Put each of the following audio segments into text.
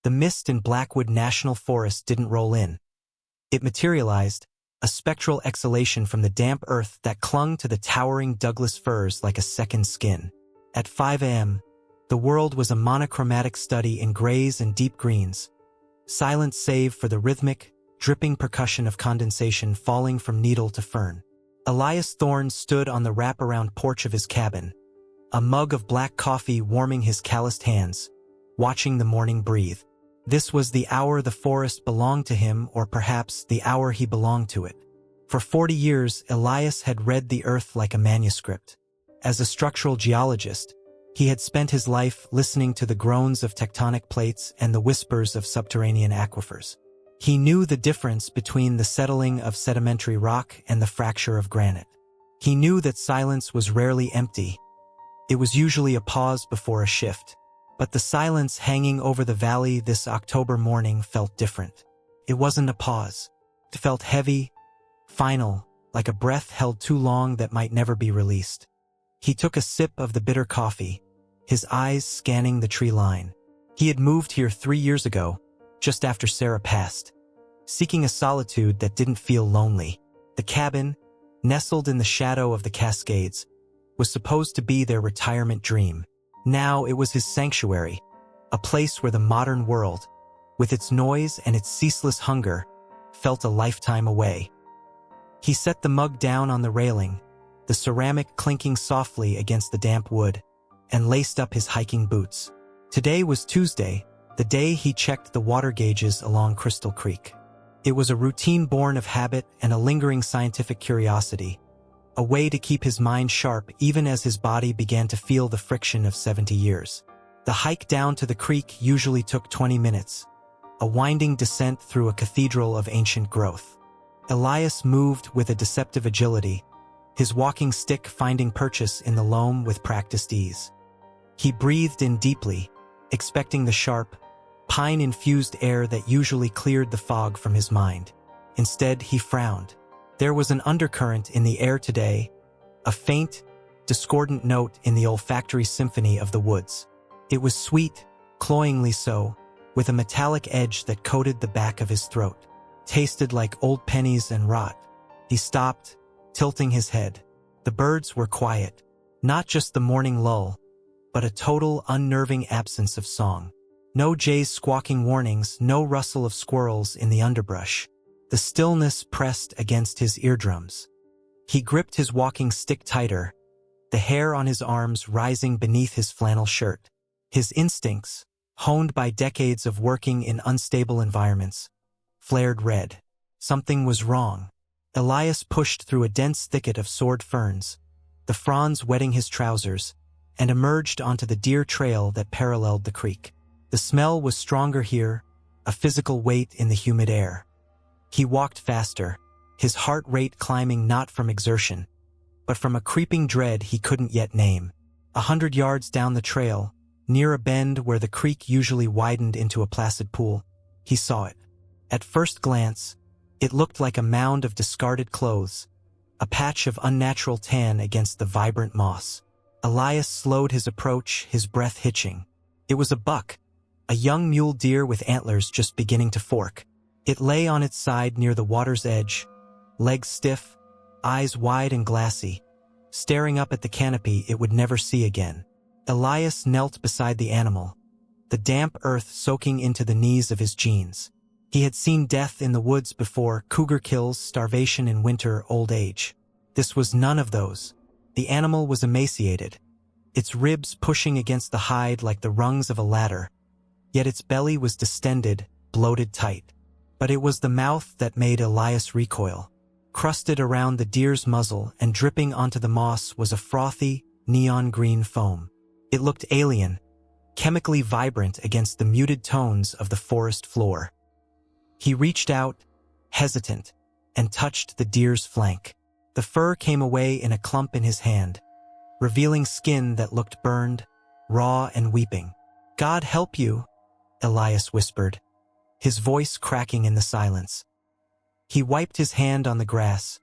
The mist in Blackwood National Forest didn't roll in. It materialized, a spectral exhalation from the damp earth that clung to the towering Douglas firs like a second skin. At 5 a.m., the world was a monochromatic study in grays and deep greens. Silence save for the rhythmic, dripping percussion of condensation falling from needle to fern. Elias Thorne stood on the wraparound porch of his cabin, a mug of black coffee warming his calloused hands, watching the morning breathe. This was the hour the forest belonged to him, or perhaps the hour he belonged to it. For 40 years, Elias had read the earth like a manuscript. As a structural geologist, he had spent his life listening to the groans of tectonic plates and the whispers of subterranean aquifers. He knew the difference between the settling of sedimentary rock and the fracture of granite. He knew that silence was rarely empty. It was usually a pause before a shift. But the silence hanging over the valley this October morning felt different. It wasn't a pause. It felt heavy, final, like a breath held too long that might never be released. He took a sip of the bitter coffee, his eyes scanning the tree line. He had moved here 3 years ago, just after Sarah passed, seeking a solitude that didn't feel lonely. The cabin, nestled in the shadow of the Cascades, was supposed to be their retirement dream. Now it was his sanctuary, a place where the modern world, with its noise and its ceaseless hunger, felt a lifetime away. He set the mug down on the railing, the ceramic clinking softly against the damp wood, and laced up his hiking boots. Today was Tuesday, the day he checked the water gauges along Crystal Creek. It was a routine born of habit and a lingering scientific curiosity, a way to keep his mind sharp even as his body began to feel the friction of 70 years. The hike down to the creek usually took 20 minutes, a winding descent through a cathedral of ancient growth. Elias moved with a deceptive agility, his walking stick finding purchase in the loam with practiced ease. He breathed in deeply, expecting the sharp, pine-infused air that usually cleared the fog from his mind. Instead, he frowned. There was an undercurrent in the air today, a faint, discordant note in the olfactory symphony of the woods. It was sweet, cloyingly so, with a metallic edge that coated the back of his throat. Tasted like old pennies and rot. He stopped, tilting his head. The birds were quiet, not just the morning lull, but a total unnerving absence of song. No jays squawking warnings, no rustle of squirrels in the underbrush. The stillness pressed against his eardrums. He gripped his walking stick tighter, the hair on his arms rising beneath his flannel shirt. His instincts, honed by decades of working in unstable environments, flared red. Something was wrong. Elias pushed through a dense thicket of sword ferns, the fronds wetting his trousers, and emerged onto the deer trail that paralleled the creek. The smell was stronger here, a physical weight in the humid air. He walked faster, his heart rate climbing not from exertion, but from a creeping dread he couldn't yet name. 100 yards down the trail, near a bend where the creek usually widened into a placid pool, he saw it. At first glance, it looked like a mound of discarded clothes, a patch of unnatural tan against the vibrant moss. Elias slowed his approach, his breath hitching. It was a buck, a young mule deer with antlers just beginning to fork. It lay on its side near the water's edge, legs stiff, eyes wide and glassy, staring up at the canopy it would never see again. Elias knelt beside the animal, the damp earth soaking into the knees of his jeans. He had seen death in the woods before: cougar kills, starvation in winter, old age. This was none of those. The animal was emaciated, its ribs pushing against the hide like the rungs of a ladder, yet its belly was distended, bloated tight. But it was the mouth that made Elias recoil. Crusted around the deer's muzzle and dripping onto the moss was a frothy, neon-green foam. It looked alien, chemically vibrant against the muted tones of the forest floor. He reached out, hesitant, and touched the deer's flank. The fur came away in a clump in his hand, revealing skin that looked burned, raw and weeping. "God help you," Elias whispered, his voice cracking in the silence. He wiped his hand on the grass,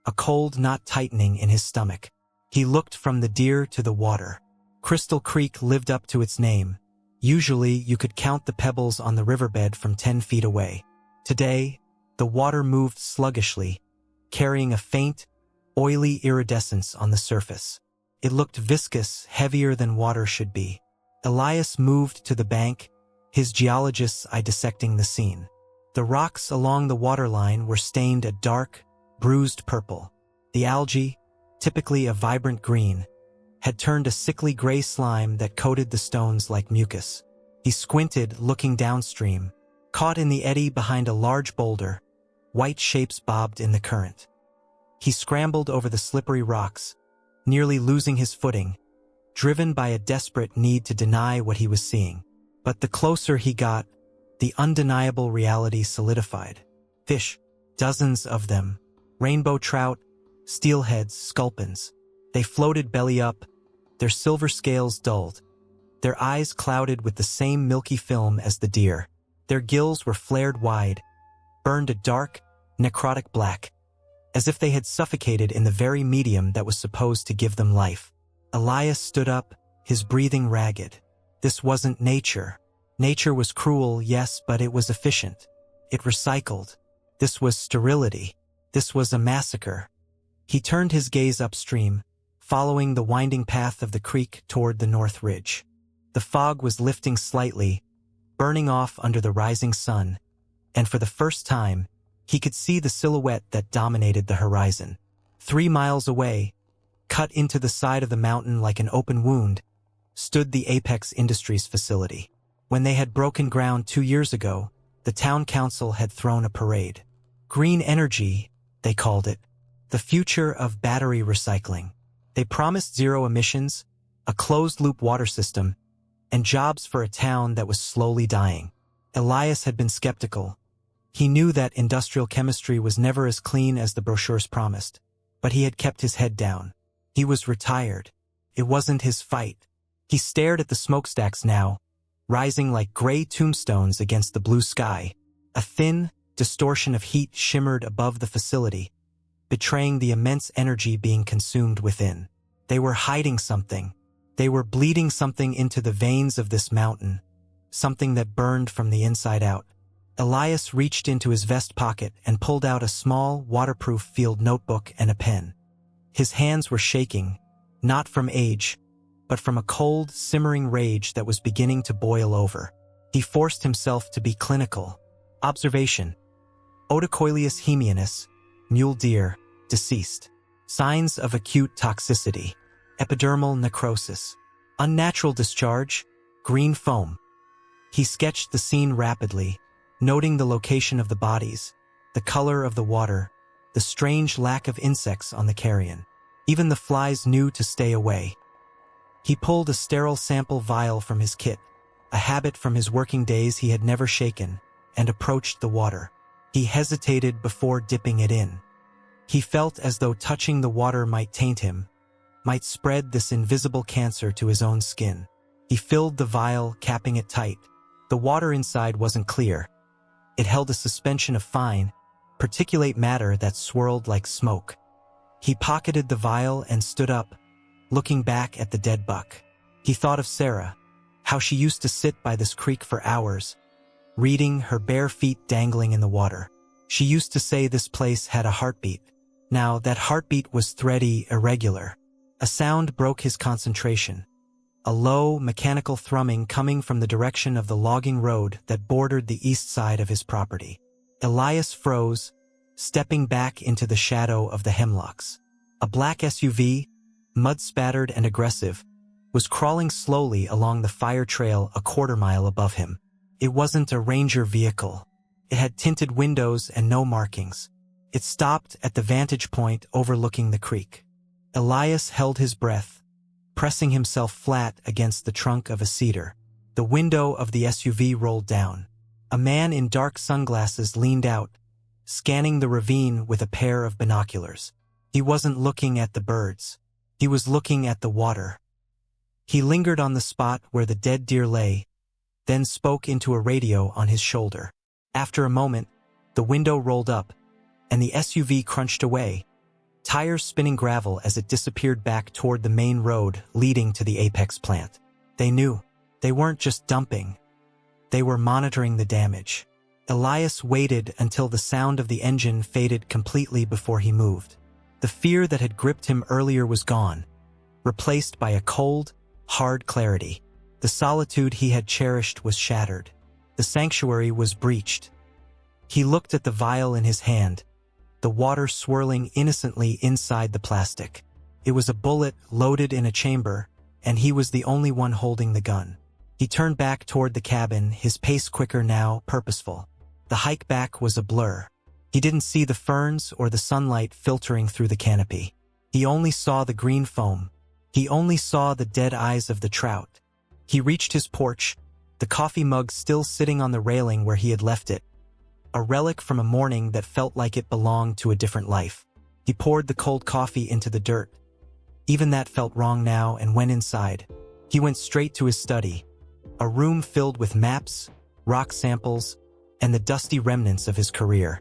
a cold knot tightening in his stomach. He looked from the deer to the water. Crystal Creek lived up to its name, Usually, you could count the pebbles on the riverbed from 10 feet away. Today, the water moved sluggishly, carrying a faint, oily iridescence on the surface. It looked viscous, heavier than water should be. Elias moved to the bank, his geologist's eye dissecting the scene. The rocks along the waterline were stained a dark, bruised purple. The algae, typically a vibrant green, had turned a sickly gray slime that coated the stones like mucus. He squinted, looking downstream. Caught in the eddy behind a large boulder, white shapes bobbed in the current. He scrambled over the slippery rocks, nearly losing his footing, driven by a desperate need to deny what he was seeing. But the closer he got, the undeniable reality solidified. Fish, dozens of them, rainbow trout, steelheads, sculpins. They floated belly up, their silver scales dulled, their eyes clouded with the same milky film as the deer. Their gills were flared wide, burned a dark, necrotic black, as if they had suffocated in the very medium that was supposed to give them life. Elias stood up, his breathing ragged. This wasn't nature. Nature was cruel, yes, but it was efficient. It recycled. This was sterility. This was a massacre. He turned his gaze upstream, following the winding path of the creek toward the north ridge. The fog was lifting slightly, burning off under the rising sun, and for the first time, he could see the silhouette that dominated the horizon. 3 miles away, cut into the side of the mountain like an open wound, stood the Apex Industries facility. When they had broken ground 2 years ago, the town council had thrown a parade. Green energy, they called it, the future of battery recycling. They promised zero emissions, a closed-loop water system, and jobs for a town that was slowly dying. Elias had been skeptical. He knew that industrial chemistry was never as clean as the brochures promised, but he had kept his head down. He was retired. It wasn't his fight. He stared at the smokestacks now, rising like gray tombstones against the blue sky. A thin distortion of heat shimmered above the facility, betraying the immense energy being consumed within. They were hiding something. They were bleeding something into the veins of this mountain, something that burned from the inside out. Elias reached into his vest pocket and pulled out a small, waterproof field notebook and a pen. His hands were shaking, not from age, but from a cold, simmering rage that was beginning to boil over. He forced himself to be clinical. Observation: Otocoileus hemianus, mule deer, deceased. Signs of acute toxicity: epidermal necrosis, unnatural discharge, green foam. He sketched the scene rapidly, noting the location of the bodies, the color of the water, the strange lack of insects on the carrion. Even the flies knew to stay away. He pulled a sterile sample vial from his kit, a habit from his working days he had never shaken, and approached the water. He hesitated before dipping it in. He felt as though touching the water might taint him, might spread this invisible cancer to his own skin. He filled the vial, capping it tight. The water inside wasn't clear. It held a suspension of fine, particulate matter that swirled like smoke. He pocketed the vial and stood up, looking back at the dead buck. He thought of Sarah, how she used to sit by this creek for hours, reading, her bare feet dangling in the water. She used to say this place had a heartbeat. Now that heartbeat was thready, irregular. A sound broke his concentration. A low, mechanical thrumming coming from the direction of the logging road that bordered the east side of his property. Elias froze, stepping back into the shadow of the hemlocks. A black SUV, mud-spattered and aggressive, was crawling slowly along the fire trail a quarter-mile above him. It wasn't a ranger vehicle. It had tinted windows and no markings. It stopped at the vantage point overlooking the creek. Elias held his breath, pressing himself flat against the trunk of a cedar. The window of the SUV rolled down. A man in dark sunglasses leaned out, scanning the ravine with a pair of binoculars. He wasn't looking at the birds. He was looking at the water. He lingered on the spot where the dead deer lay, then spoke into a radio on his shoulder. After a moment, the window rolled up, and the SUV crunched away, tires spinning gravel as it disappeared back toward the main road leading to the Apex plant. They knew. They weren't just dumping. They were monitoring the damage. Elias waited until the sound of the engine faded completely before he moved. The fear that had gripped him earlier was gone, replaced by a cold, hard clarity. The solitude he had cherished was shattered. The sanctuary was breached. He looked at the vial in his hand, the water swirling innocently inside the plastic. It was a bullet loaded in a chamber, and he was the only one holding the gun. He turned back toward the cabin, his pace quicker now, purposeful. The hike back was a blur. He didn't see the ferns or the sunlight filtering through the canopy. He only saw the green foam. He only saw the dead eyes of the trout. He reached his porch, the coffee mug still sitting on the railing where he had left it, a relic from a morning that felt like it belonged to a different life. He poured the cold coffee into the dirt. Even that felt wrong now, and went inside. He went straight to his study, a room filled with maps, rock samples, and the dusty remnants of his career.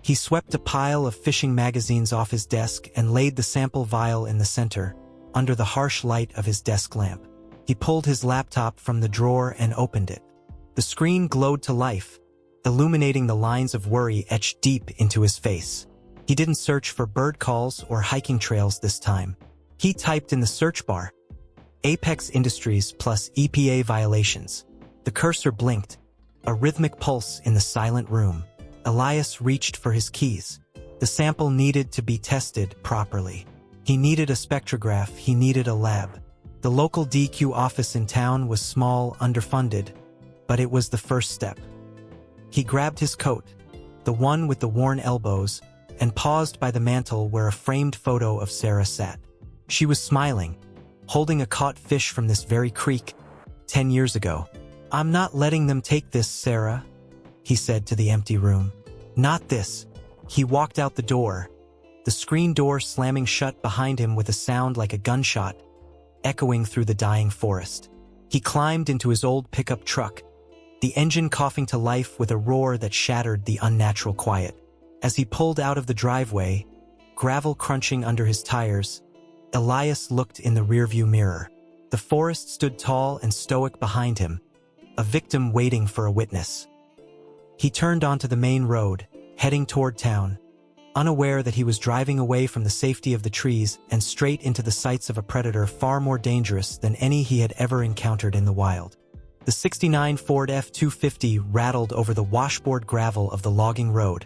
He swept a pile of fishing magazines off his desk and laid the sample vial in the center, under the harsh light of his desk lamp. He pulled his laptop from the drawer and opened it. The screen glowed to life, illuminating the lines of worry etched deep into his face. He didn't search for bird calls or hiking trails this time. He typed in the search bar, Apex Industries plus EPA violations. The cursor blinked, a rhythmic pulse in the silent room. Elias reached for his keys. The sample needed to be tested properly. He needed a spectrograph, he needed a lab. The local DQ office in town was small, underfunded, but it was the first step. He grabbed his coat, the one with the worn elbows, and paused by the mantel where a framed photo of Sarah sat. She was smiling, holding a caught fish from this very creek, 10 years ago. "I'm not letting them take this, Sarah," he said to the empty room. "Not this." He walked out the door, the screen door slamming shut behind him with a sound like a gunshot, echoing through the dying forest. He climbed into his old pickup truck, the engine coughing to life with a roar that shattered the unnatural quiet. As he pulled out of the driveway, gravel crunching under his tires, Elias looked in the rearview mirror. The forest stood tall and stoic behind him, a victim waiting for a witness. He turned onto the main road, heading toward town, unaware that he was driving away from the safety of the trees and straight into the sights of a predator far more dangerous than any he had ever encountered in the wild. The '69 Ford F-250 rattled over the washboard gravel of the logging road,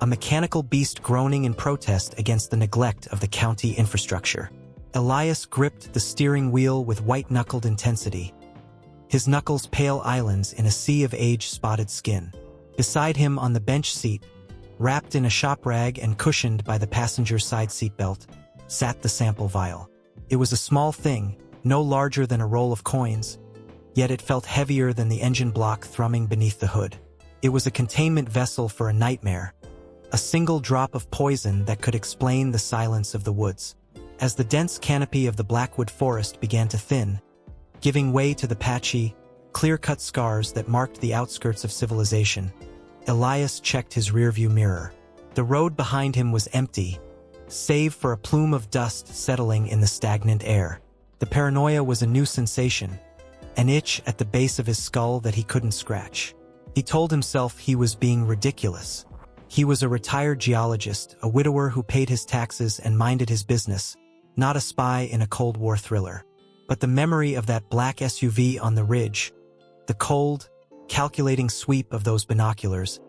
a mechanical beast groaning in protest against the neglect of the county infrastructure. Elias gripped the steering wheel with white-knuckled intensity, his knuckles pale islands in a sea of age-spotted skin. Beside him on the bench seat, wrapped in a shop rag and cushioned by the passenger's side seatbelt, sat the sample vial. It was a small thing, no larger than a roll of coins, yet it felt heavier than the engine block thrumming beneath the hood. It was a containment vessel for a nightmare, a single drop of poison that could explain the silence of the woods. As the dense canopy of the Blackwood Forest began to thin, giving way to the patchy, clear-cut scars that marked the outskirts of civilization, Elias checked his rearview mirror. The road behind him was empty, save for a plume of dust settling in the stagnant air. The paranoia was a new sensation, an itch at the base of his skull that he couldn't scratch. He told himself he was being ridiculous. He was a retired geologist, a widower who paid his taxes and minded his business, not a spy in a Cold War thriller. But the memory of that black SUV on the ridge, the cold, calculating sweep of those binoculars,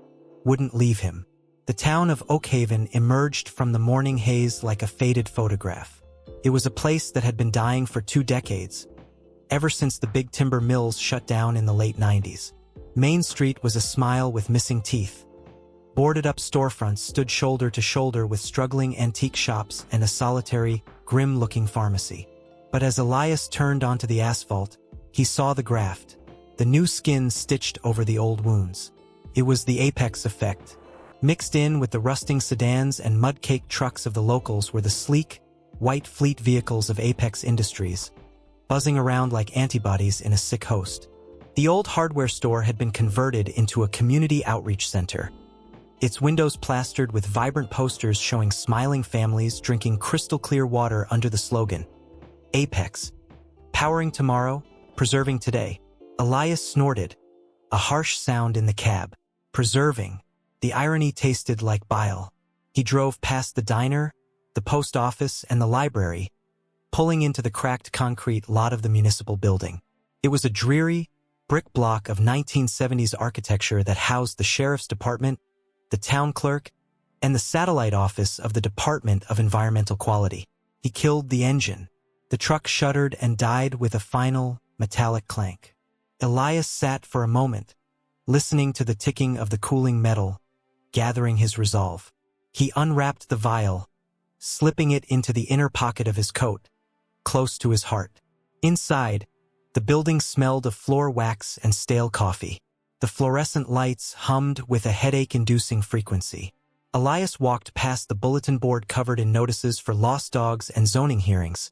wouldn't leave him. The town of Oakhaven emerged from the morning haze like a faded photograph. It was a place that had been dying for 2 decades, ever since the big timber mills shut down in the late 90s. Main Street was a smile with missing teeth. Boarded-up storefronts stood shoulder to shoulder with struggling antique shops and a solitary, grim-looking pharmacy. But as Elias turned onto the asphalt, he saw the graft, the new skin stitched over the old wounds. It was the apex effect. Mixed in with the rusting sedans and mud-caked trucks of the locals were the sleek, white fleet vehicles of Apex Industries, buzzing around like antibodies in a sick host. The old hardware store had been converted into a community outreach center, its windows plastered with vibrant posters showing smiling families drinking crystal-clear water under the slogan, Apex, powering tomorrow, Preserving today. Elias snorted, a harsh sound in the cab. Preserving. The irony tasted like bile. He drove past the diner, the post office, and the library, pulling into the cracked concrete lot of the municipal building. It was a dreary, brick block of 1970s architecture that housed the sheriff's department, the town clerk, and the satellite office of the Department of Environmental Quality. He killed the engine. The truck shuddered and died with a final, metallic clank. Elias sat for a moment, listening to the ticking of the cooling metal, gathering his resolve. He unwrapped the vial, slipping it into the inner pocket of his coat, close to his heart. Inside, the building smelled of floor wax and stale coffee. The fluorescent lights hummed with a headache-inducing frequency. Elias walked past the bulletin board covered in notices for lost dogs and zoning hearings,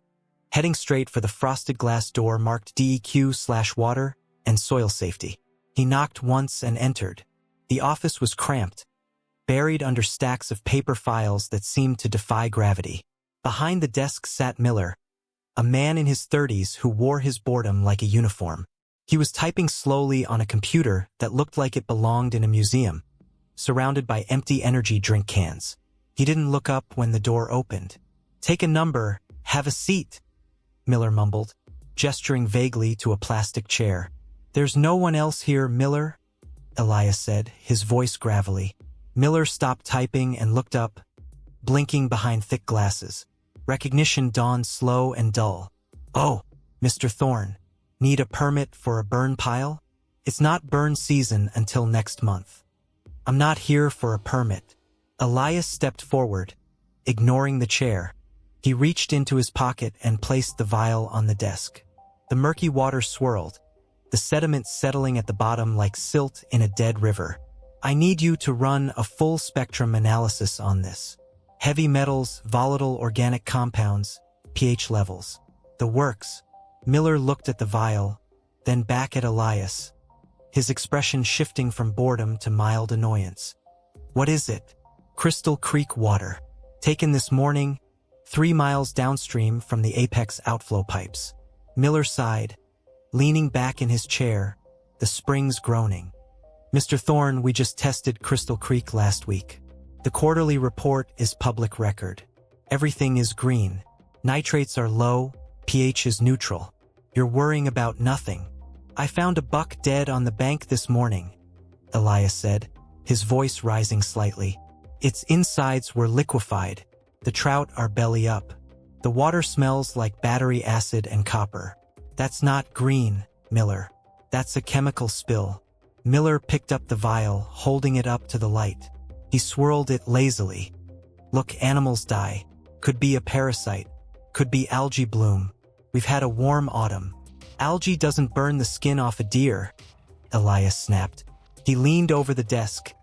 heading straight for the frosted glass door marked DEQ/water and soil safety. He knocked once and entered. The office was cramped, buried under stacks of paper files that seemed to defy gravity. Behind the desk sat Miller, a man in his 30s who wore his boredom like a uniform. He was typing slowly on a computer that looked like it belonged in a museum, surrounded by empty energy drink cans. He didn't look up when the door opened. "Take a number, have a seat," Miller mumbled, gesturing vaguely to a plastic chair. "There's no one else here, Miller," Elias said, his voice gravelly. Miller stopped typing and looked up, blinking behind thick glasses. Recognition dawned slow and dull. "Oh, Mr. Thorne, need a permit for a burn pile? It's not burn season until next month." "I'm not here for a permit." Elias stepped forward, ignoring the chair. He reached into his pocket and placed the vial on the desk. The murky water swirled, the sediment settling at the bottom like silt in a dead river. "I need you to run a full-spectrum analysis on this. Heavy metals, volatile organic compounds, pH levels. The works." Miller looked at the vial, then back at Elias, his expression shifting from boredom to mild annoyance. "What is it?" "Crystal Creek water. Taken this morning, 3 miles downstream from the apex outflow pipes." Miller sighed, leaning back in his chair, the springs groaning. "Mr. Thorne, we just tested Crystal Creek last week. The quarterly report is public record. Everything is green. Nitrates are low, pH is neutral. You're worrying about nothing." "I found a buck dead on the bank this morning," Elias said, his voice rising slightly. "Its insides were liquefied. The trout are belly up. The water smells like battery acid and copper." "That's not green, Miller. That's a chemical spill." Miller picked up the vial, holding it up to the light. He swirled it lazily. "Look, animals die. Could be a parasite. Could be algae bloom. We've had a warm autumn." "Algae doesn't burn the skin off a deer," Elias snapped. He leaned over the desk,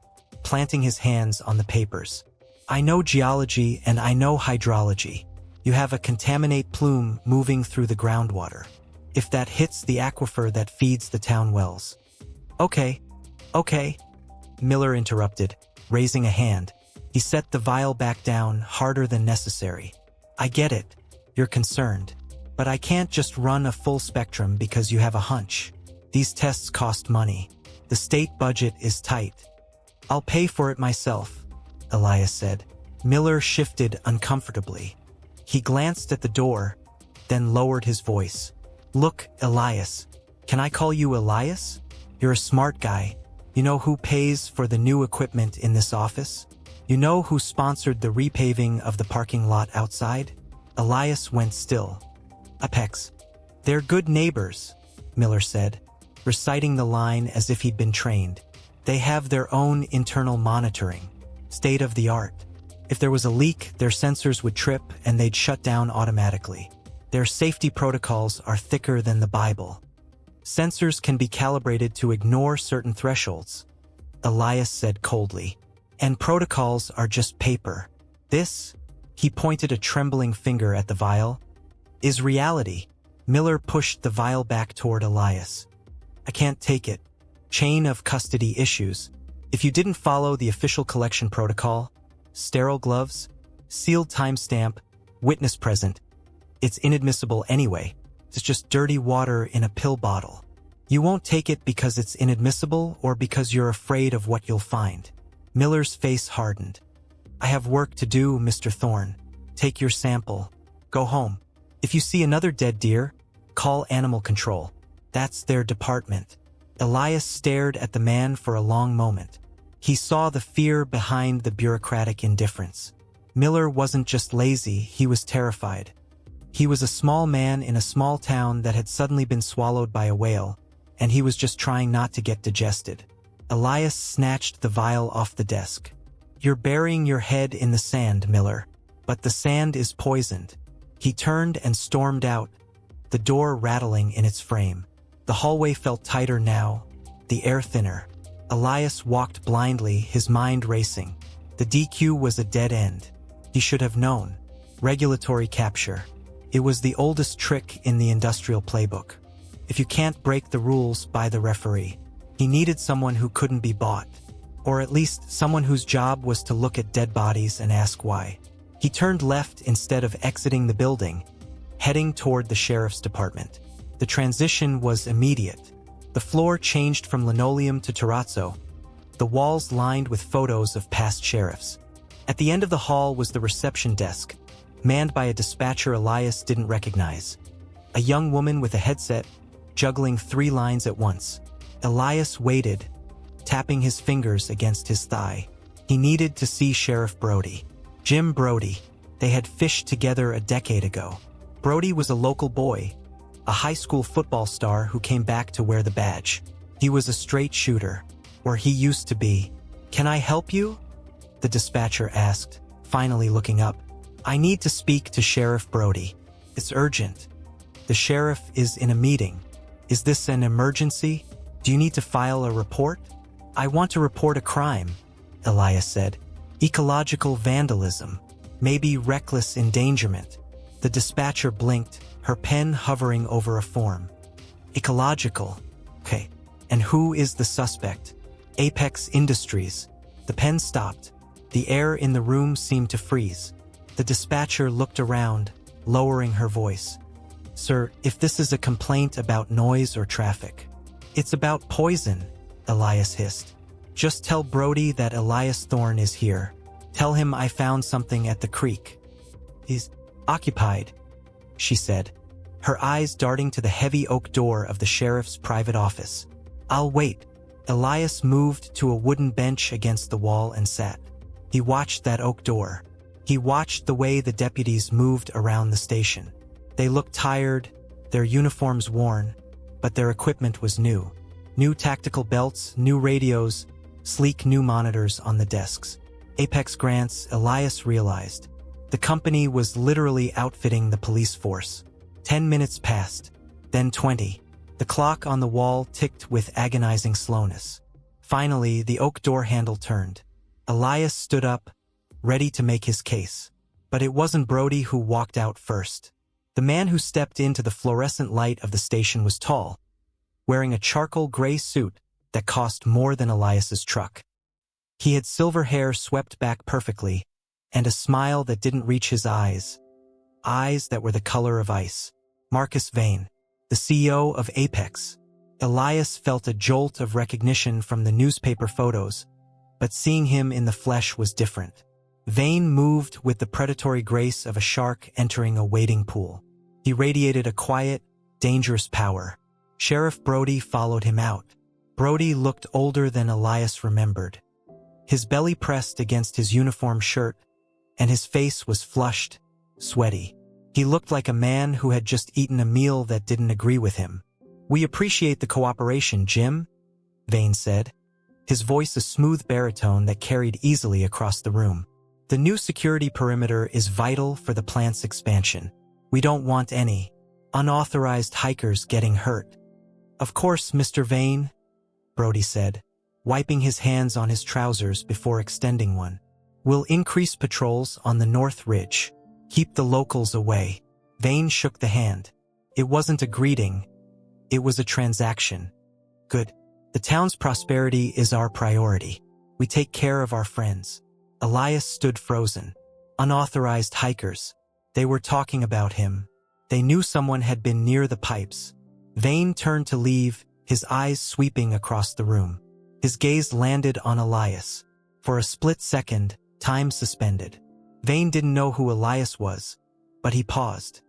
planting his hands on the papers. "I know geology and I know hydrology. You have a contaminate plume moving through the groundwater. If that hits the aquifer that feeds the town wells." Okay, Miller interrupted, raising a hand. He set the vial back down, harder than necessary. "I get it. You're concerned. But I can't just run a full spectrum because you have a hunch. These tests cost money. The state budget is tight." "I'll pay for it myself," Elias said. Miller shifted uncomfortably. He glanced at the door, then lowered his voice. "Look, Elias. Can I call you Elias? You're a smart guy. You know who pays for the new equipment in this office? You know who sponsored the repaving of the parking lot outside?" Elias went still. "Apex. They're good neighbors," Miller said, reciting the line as if he'd been trained. "They have their own internal monitoring. State of the art. If there was a leak, their sensors would trip and they'd shut down automatically. Their safety protocols are thicker than the Bible. Sensors can be calibrated to ignore certain thresholds," Elias said coldly. "And protocols are just paper. This," he pointed a trembling finger at the vial, "is reality." Miller pushed the vial back toward Elias. "I can't take it. Chain of custody issues. If you didn't follow the official collection protocol, sterile gloves, sealed timestamp, witness present, it's inadmissible anyway." It's just dirty water in a pill bottle. You won't take it because it's inadmissible or because you're afraid of what you'll find." Miller's face hardened. "I have work to do, Mr. Thorne. Take your sample. Go home. If you see another dead deer, call animal control. That's their department." Elias stared at the man for a long moment. He saw the fear behind the bureaucratic indifference. Miller wasn't just lazy, he was terrified. He was a small man in a small town that had suddenly been swallowed by a whale, and he was just trying not to get digested. Elias snatched the vial off the desk. "You're burying your head in the sand, Miller. But the sand is poisoned." He turned and stormed out, the door rattling in its frame. The hallway felt tighter now, the air thinner. Elias walked blindly, his mind racing. The DQ was a dead end. He should have known. Regulatory capture. It was the oldest trick in the industrial playbook. If you can't break the rules, buy the referee. He needed someone who couldn't be bought. Or at least someone whose job was to look at dead bodies and ask why. He turned left instead of exiting the building, heading toward the sheriff's department. The transition was immediate. The floor changed from linoleum to terrazzo, the walls lined with photos of past sheriffs. At the end of the hall was the reception desk, manned by a dispatcher Elias didn't recognize. A young woman with a headset, juggling 3 lines at once. Elias waited, tapping his fingers against his thigh. He needed to see Sheriff Brody. Jim Brody. They had fished together a decade ago. Brody was a local boy, a high school football star who came back to wear the badge. He was a straight shooter, or he used to be. "Can I help you?" the dispatcher asked, finally looking up. "I need to speak to Sheriff Brody. It's urgent." "The sheriff is in a meeting. Is this an emergency? Do you need to file a report?" "I want to report a crime," Elias said. "Ecological vandalism. Maybe reckless endangerment." The dispatcher blinked, her pen hovering over a form. "Ecological. Okay. And who is the suspect?" "Apex Industries." The pen stopped. The air in the room seemed to freeze. The dispatcher looked around, lowering her voice. "Sir, if this is a complaint about noise or traffic." "It's about poison," Elias hissed. "Just tell Brody that Elias Thorne is here. Tell him I found something at the creek." "He's occupied," she said, her eyes darting to the heavy oak door of the sheriff's private office. "I'll wait." Elias moved to a wooden bench against the wall and sat. He watched that oak door. He watched the way the deputies moved around the station. They looked tired, their uniforms worn, but their equipment was new. New tactical belts, new radios, sleek new monitors on the desks. Apex grants, Elias realized. The company was literally outfitting the police force. 10 minutes passed, then 20. The clock on the wall ticked with agonizing slowness. Finally, the oak door handle turned. Elias stood up, ready to make his case. But it wasn't Brody who walked out first. The man who stepped into the fluorescent light of the station was tall, wearing a charcoal gray suit that cost more than Elias's truck. He had silver hair swept back perfectly, and a smile that didn't reach his eyes that were the color of ice. Marcus Vane, the CEO of Apex. Elias felt a jolt of recognition from the newspaper photos, but seeing him in the flesh was different. Vane moved with the predatory grace of a shark entering a wading pool. He radiated a quiet, dangerous power. Sheriff Brody followed him out. Brody looked older than Elias remembered. His belly pressed against his uniform shirt, and his face was flushed, sweaty. He looked like a man who had just eaten a meal that didn't agree with him. "We appreciate the cooperation, Jim," Vane said, his voice a smooth baritone that carried easily across the room. "The new security perimeter is vital for the plant's expansion. We don't want any unauthorized hikers getting hurt." "Of course, Mr. Vane," Brody said, wiping his hands on his trousers before extending one. "We'll increase patrols on the North Ridge. Keep the locals away." Vane shook the hand. It wasn't a greeting. It was a transaction. "Good. The town's prosperity is our priority. We take care of our friends." Elias stood frozen. Unauthorized hikers. They were talking about him. They knew someone had been near the pipes. Vane turned to leave, his eyes sweeping across the room. His gaze landed on Elias. For a split second, time suspended. Vane didn't know who Elias was, but he paused.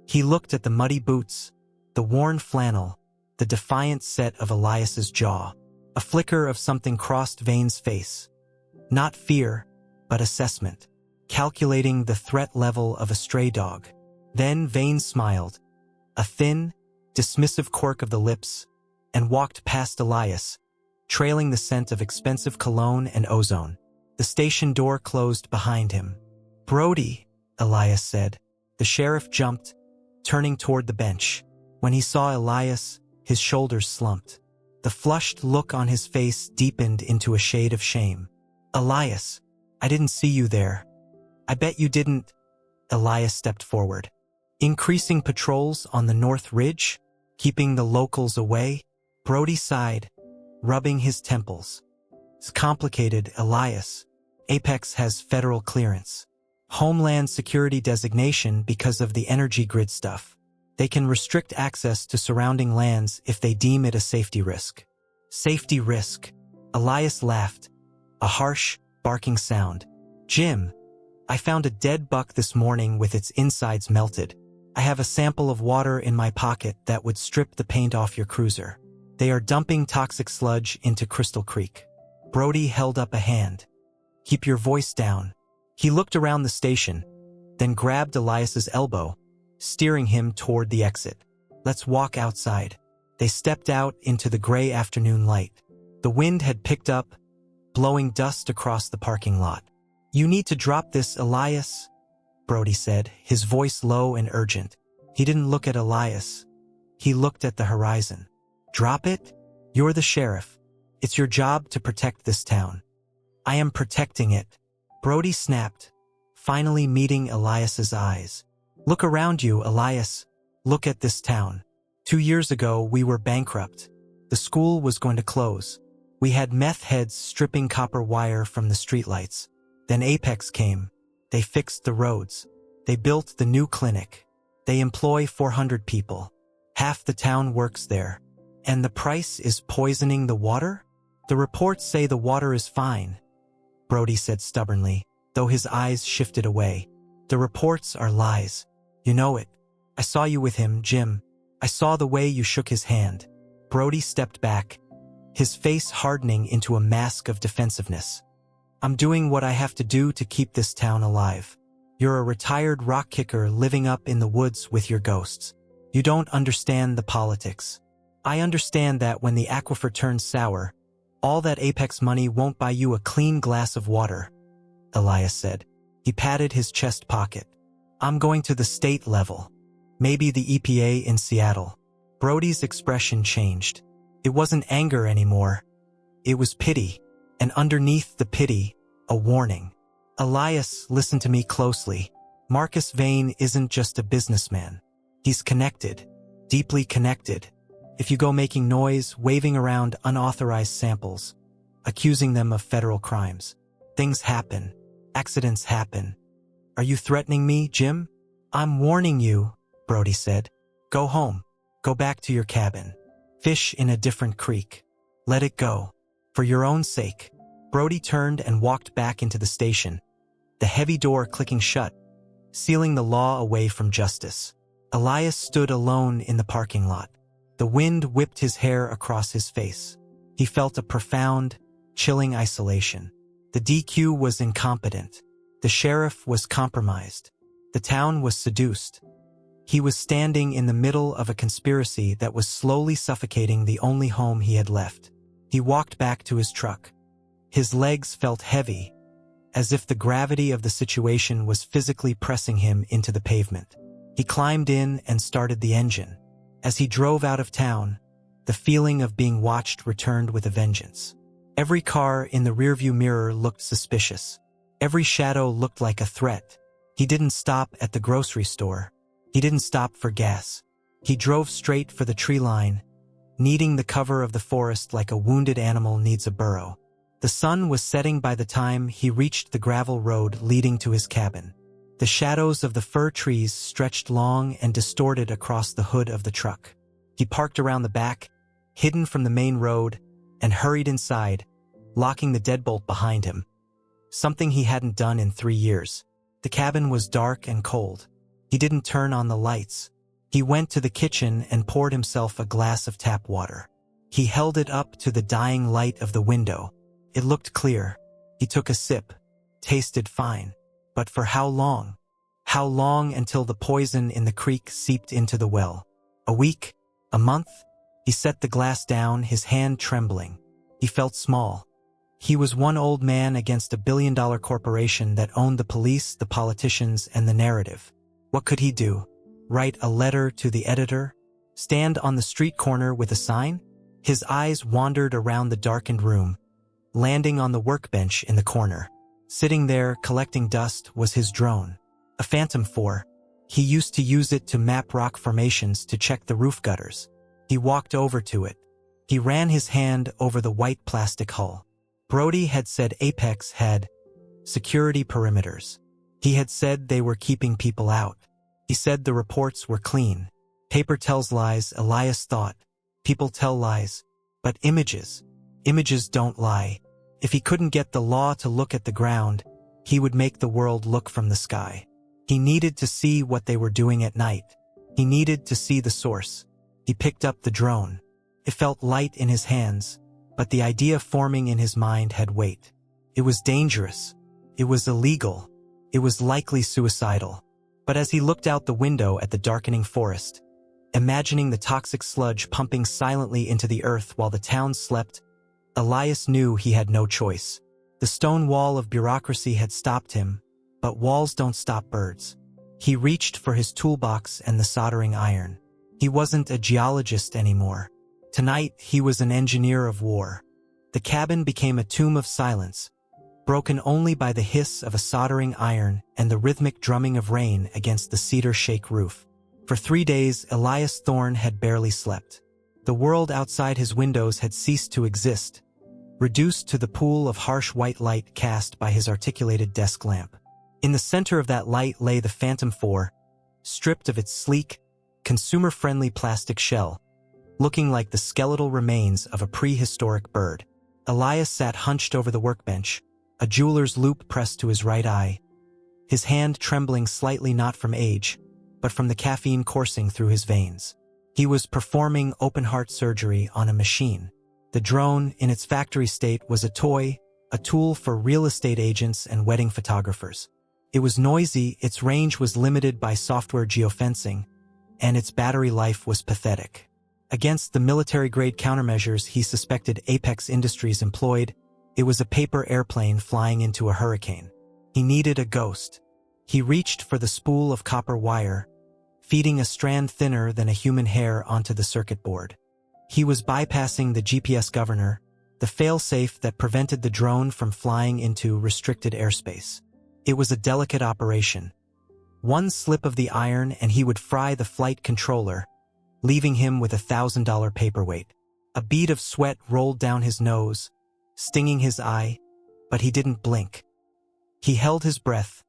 He looked at the muddy boots, the worn flannel, the defiant set of Elias's jaw. A flicker of something crossed Vane's face. Not fear, but assessment. Calculating the threat level of a stray dog. Then Vane smiled, a thin, dismissive quirk of the lips, and walked past Elias, trailing the scent of expensive cologne and ozone. The station door closed behind him. "Brody," Elias said. The sheriff jumped, turning toward the bench. When he saw Elias, his shoulders slumped. The flushed look on his face deepened into a shade of shame. "Elias, I didn't see you there." "I bet you didn't." Elias stepped forward. "Increasing patrols on the North Ridge? Keeping the locals away?" Brody sighed, rubbing his temples. "It's complicated, Elias. Apex has federal clearance. Homeland Security designation because of the energy grid stuff. They can restrict access to surrounding lands if they deem it a safety risk." "Safety risk?" Elias laughed, a harsh, barking sound. "Jim, I found a dead buck this morning with its insides melted. I have a sample of water in my pocket that would strip the paint off your cruiser. They are dumping toxic sludge into Crystal Creek." Brody held up a hand. "Keep your voice down." He looked around the station, then grabbed Elias's elbow, steering him toward the exit. "Let's walk outside." They stepped out into the gray afternoon light. The wind had picked up, blowing dust across the parking lot. "You need to drop this, Elias," Brody said, his voice low and urgent. He didn't look at Elias. He looked at the horizon. "Drop it? You're the sheriff. It's your job to protect this town." "I am protecting it," Brody snapped, finally meeting Elias's eyes. "Look around you, Elias. Look at this town. 2 years ago, we were bankrupt. The school was going to close. We had meth heads stripping copper wire from the streetlights. Then Apex came. They fixed the roads. They built the new clinic. They employ 400 people. Half the town works there. And the price is poisoning the water? The reports say the water is fine," Brody said stubbornly, though his eyes shifted away. "The reports are lies. You know it. I saw you with him, Jim. I saw the way you shook his hand." Brody stepped back, his face hardening into a mask of defensiveness. "I'm doing what I have to do to keep this town alive. You're a retired rock kicker living up in the woods with your ghosts. You don't understand the politics. I understand that when the aquifer turns sour, all that Apex money won't buy you a clean glass of water," Elias said. He patted his chest pocket. "I'm going to the state level. Maybe the EPA in Seattle." Brody's expression changed. It wasn't anger anymore. It was pity, and underneath the pity, a warning. "Elias, listen to me closely. Marcus Vane isn't just a businessman. He's connected, deeply connected. If you go making noise, waving around unauthorized samples, accusing them of federal crimes, things happen. Accidents happen. Are you threatening me, Jim?" "I'm warning you," Brody said. "Go home. Go back to your cabin. Fish in a different creek. Let it go. For your own sake." Brody turned and walked back into the station, the heavy door clicking shut, sealing the law away from justice. Elias stood alone in the parking lot. The wind whipped his hair across his face. He felt a profound, chilling isolation. The DQ was incompetent. The sheriff was compromised. The town was seduced. He was standing in the middle of a conspiracy that was slowly suffocating the only home he had left. He walked back to his truck. His legs felt heavy, as if the gravity of the situation was physically pressing him into the pavement. He climbed in and started the engine. As he drove out of town, the feeling of being watched returned with a vengeance. Every car in the rearview mirror looked suspicious. Every shadow looked like a threat. He didn't stop at the grocery store. He didn't stop for gas. He drove straight for the tree line, needing the cover of the forest like a wounded animal needs a burrow. The sun was setting by the time he reached the gravel road leading to his cabin. The shadows of the fir trees stretched long and distorted across the hood of the truck. He parked around the back, hidden from the main road, and hurried inside, locking the deadbolt behind him. Something he hadn't done in 3 years. The cabin was dark and cold. He didn't turn on the lights. He went to the kitchen and poured himself a glass of tap water. He held it up to the dying light of the window. It looked clear. He took a sip. Tasted fine. But for how long? How long until the poison in the creek seeped into the well? A week? A month? He set the glass down, his hand trembling. He felt small. He was one old man against a billion-dollar corporation that owned the police, the politicians, and the narrative. What could he do? Write a letter to the editor? Stand on the street corner with a sign? His eyes wandered around the darkened room, landing on the workbench in the corner. Sitting there, collecting dust, was his drone. A Phantom 4. He used to use it to map rock formations to check the roof gutters. He walked over to it. He ran his hand over the white plastic hull. Brody had said Apex had security perimeters. He had said they were keeping people out. He said the reports were clean. Paper tells lies, Elias thought. People tell lies. But images don't lie. If he couldn't get the law to look at the ground, he would make the world look from the sky. He needed to see what they were doing at night. He needed to see the source. He picked up the drone. It felt light in his hands, but the idea forming in his mind had weight. It was dangerous. It was illegal. It was likely suicidal. But as he looked out the window at the darkening forest, imagining the toxic sludge pumping silently into the earth while the town slept, Elias knew he had no choice. The stone wall of bureaucracy had stopped him, but walls don't stop birds. He reached for his toolbox and the soldering iron. He wasn't a geologist anymore. Tonight, he was an engineer of war. The cabin became a tomb of silence, broken only by the hiss of a soldering iron and the rhythmic drumming of rain against the cedar shake roof. For 3 days, Elias Thorne had barely slept. The world outside his windows had ceased to exist, reduced to the pool of harsh white light cast by his articulated desk lamp. In the center of that light lay the Phantom 4, stripped of its sleek, consumer-friendly plastic shell, looking like the skeletal remains of a prehistoric bird. Elias sat hunched over the workbench, a jeweler's loupe pressed to his right eye, his hand trembling slightly not from age, but from the caffeine coursing through his veins. He was performing open-heart surgery on a machine. The drone, in its factory state, was a toy, a tool for real estate agents and wedding photographers. It was noisy, its range was limited by software geofencing, and its battery life was pathetic. Against the military-grade countermeasures he suspected Apex Industries employed, it was a paper airplane flying into a hurricane. He needed a ghost. He reached for the spool of copper wire, feeding a strand thinner than a human hair onto the circuit board. He was bypassing the GPS governor, the fail-safe that prevented the drone from flying into restricted airspace. It was a delicate operation. One slip of the iron and he would fry the flight controller, leaving him with $1,000 paperweight. A bead of sweat rolled down his nose, stinging his eye, but he didn't blink. He held his breath,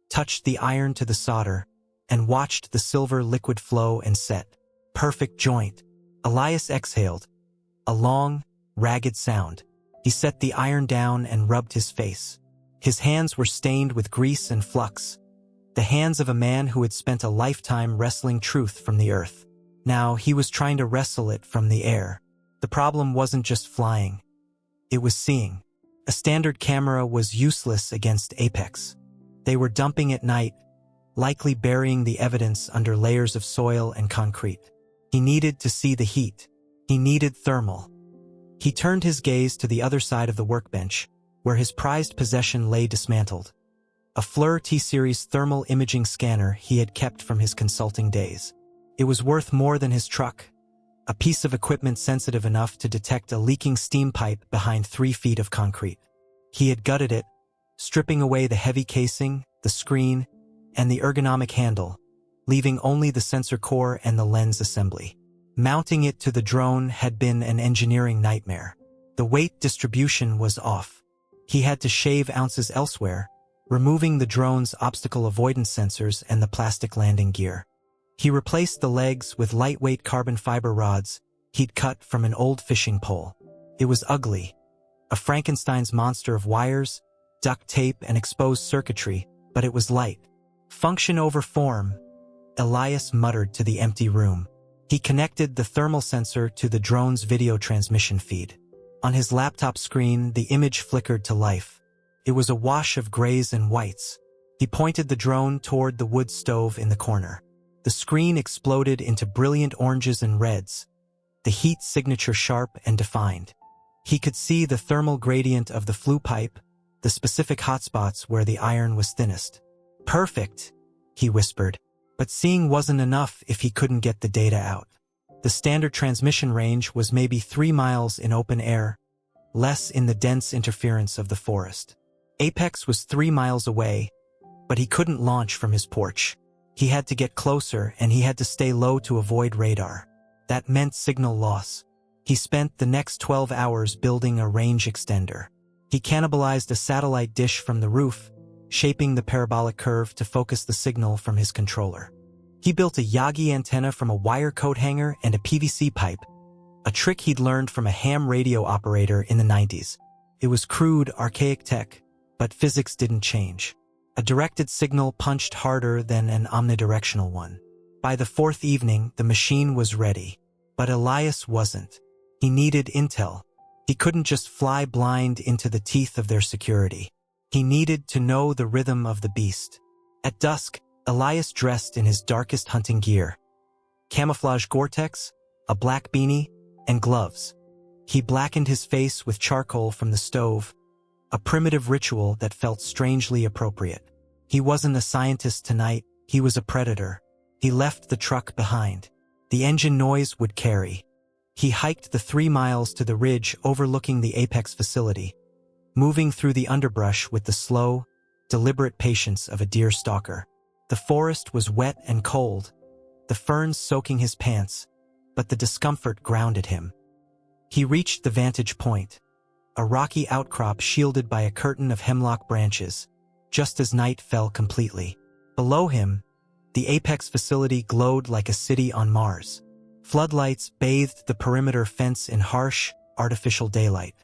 touched the iron to the solder, and watched the silver liquid flow and set. Perfect joint. Elias exhaled, a long, ragged sound. He set the iron down and rubbed his face. His hands were stained with grease and flux, the hands of a man who had spent a lifetime wresting truth from the earth. Now he was trying to wrestle it from the air. The problem wasn't just flying. It was seeing. A standard camera was useless against Apex. They were dumping at night, likely burying the evidence under layers of soil and concrete. He needed to see the heat. He needed thermal. He turned his gaze to the other side of the workbench, where his prized possession lay dismantled. A FLIR T-Series thermal imaging scanner he had kept from his consulting days. It was worth more than his truck, a piece of equipment sensitive enough to detect a leaking steam pipe behind 3 feet of concrete. He had gutted it, stripping away the heavy casing, the screen, and the ergonomic handle, leaving only the sensor core and the lens assembly. Mounting it to the drone had been an engineering nightmare. The weight distribution was off. He had to shave ounces elsewhere, removing the drone's obstacle avoidance sensors and the plastic landing gear. He replaced the legs with lightweight carbon fiber rods he'd cut from an old fishing pole. It was ugly, a Frankenstein's monster of wires, duct tape, and exposed circuitry, but it was light. Function over form, Elias muttered to the empty room. He connected the thermal sensor to the drone's video transmission feed. On his laptop screen, the image flickered to life. It was a wash of grays and whites. He pointed the drone toward the wood stove in the corner. The screen exploded into brilliant oranges and reds, the heat signature sharp and defined. He could see the thermal gradient of the flue pipe, the specific hotspots where the iron was thinnest. "Perfect," he whispered, but seeing wasn't enough if he couldn't get the data out. The standard transmission range was maybe 3 miles in open air, less in the dense interference of the forest. Apex was 3 miles away, but he couldn't launch from his porch. He had to get closer, and he had to stay low to avoid radar. That meant signal loss. He spent the next 12 hours building a range extender. He cannibalized a satellite dish from the roof, shaping the parabolic curve to focus the signal from his controller. He built a Yagi antenna from a wire coat hanger and a PVC pipe, a trick he'd learned from a ham radio operator in the 90s. It was crude, archaic tech, but physics didn't change. A directed signal punched harder than an omnidirectional one. By the 4th evening, the machine was ready. But Elias wasn't. He needed intel. He couldn't just fly blind into the teeth of their security. He needed to know the rhythm of the beast. At dusk, Elias dressed in his darkest hunting gear. Camouflage Gore-Tex, a black beanie, and gloves. He blackened his face with charcoal from the stove, a primitive ritual that felt strangely appropriate. He wasn't a scientist tonight, he was a predator. He left the truck behind. The engine noise would carry. He hiked the 3 miles to the ridge overlooking the Apex facility, moving through the underbrush with the slow, deliberate patience of a deer stalker. The forest was wet and cold, the ferns soaking his pants, but the discomfort grounded him. He reached the vantage point, a rocky outcrop shielded by a curtain of hemlock branches, just as night fell completely. Below him, the Apex facility glowed like a city on Mars. Floodlights bathed the perimeter fence in harsh, artificial daylight.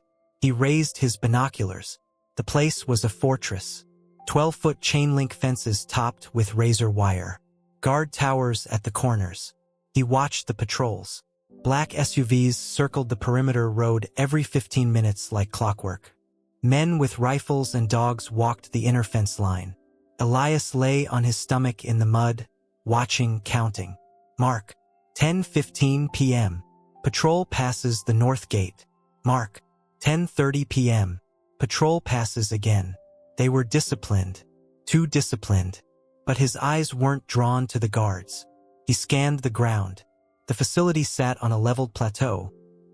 He raised his binoculars. The place was a fortress. 12-foot chain-link fences topped with razor wire. Guard towers at the corners. He watched the patrols. Black SUVs circled the perimeter road every 15 minutes like clockwork. Men with rifles and dogs walked the inner fence line. Elias lay on his stomach in the mud, watching, counting. Mark. 10:15 p.m. Patrol passes the north gate. Mark. 10:30 p.m. Patrol passes again. They were disciplined. Too disciplined. But his eyes weren't drawn to the guards. He scanned the ground. The facility sat on a leveled plateau,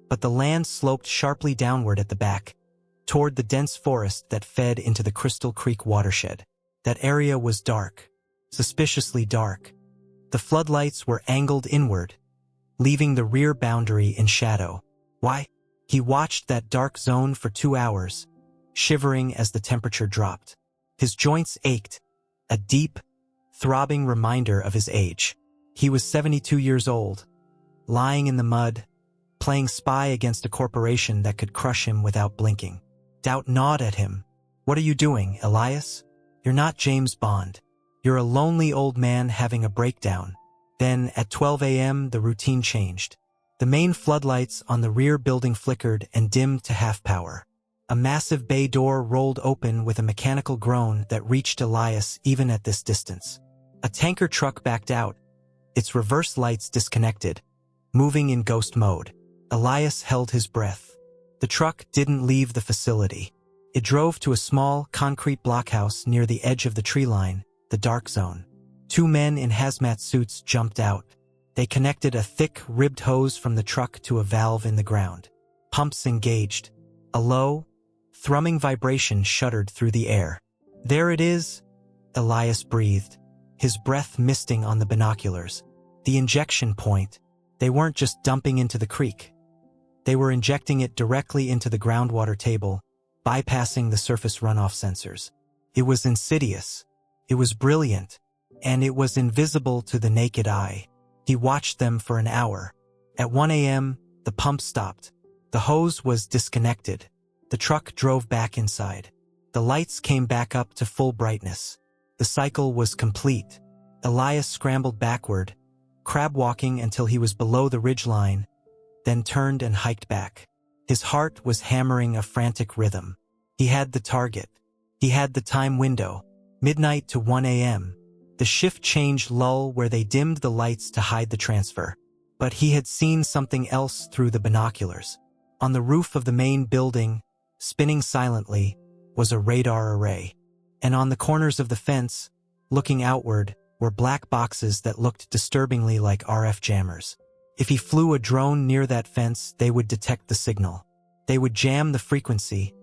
but the land sloped sharply downward at the back, toward the dense forest that fed into the Crystal Creek watershed. That area was dark, suspiciously dark. The floodlights were angled inward, leaving the rear boundary in shadow. Why? He watched that dark zone for 2 hours, shivering as the temperature dropped. His joints ached, a deep, throbbing reminder of his age. He was 72 years old, lying in the mud, playing spy against a corporation that could crush him without blinking. Doubt gnawed at him. "What are you doing, Elias? You're not James Bond. You're a lonely old man having a breakdown." Then, at 12 a.m., the routine changed. The main floodlights on the rear building flickered and dimmed to half power. A massive bay door rolled open with a mechanical groan that reached Elias even at this distance. A tanker truck backed out, its reverse lights disconnected, moving in ghost mode. Elias held his breath. The truck didn't leave the facility. It drove to a small, concrete blockhouse near the edge of the tree line, the dark zone. 2 men in hazmat suits jumped out. They connected a thick, ribbed hose from the truck to a valve in the ground. Pumps engaged. A low, thrumming vibration shuddered through the air. "There it is," Elias breathed, his breath misting on the binoculars. The injection point. They weren't just dumping into the creek. They were injecting it directly into the groundwater table, bypassing the surface runoff sensors. It was insidious. It was brilliant. And it was invisible to the naked eye. He watched them for an hour. At 1 a.m., the pump stopped. The hose was disconnected. The truck drove back inside. The lights came back up to full brightness. The cycle was complete. Elias scrambled backward, crab-walking until he was below the ridgeline, then turned and hiked back. His heart was hammering a frantic rhythm. He had the target. He had the time window, midnight to 1 a.m. The shift change lull where they dimmed the lights to hide the transfer. But he had seen something else through the binoculars. On the roof of the main building, spinning silently, was a radar array. And on the corners of the fence, looking outward, were black boxes that looked disturbingly like RF jammers. If he flew a drone near that fence, they would detect the signal. They would jam the frequency,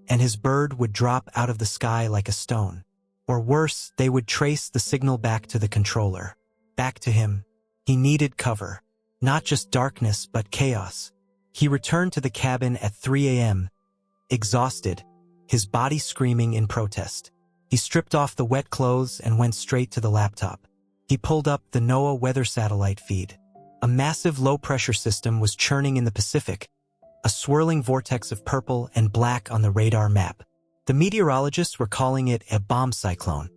and his bird would drop out of the sky like a stone. Or worse, they would trace the signal back to the controller. Back to him. He needed cover. Not just darkness, but chaos. He returned to the cabin at 3 a.m., exhausted, his body screaming in protest. He stripped off the wet clothes and went straight to the laptop. He pulled up the NOAA weather satellite feed. A massive low-pressure system was churning in the Pacific, a swirling vortex of purple and black on the radar map. The meteorologists were calling it a bomb cyclone,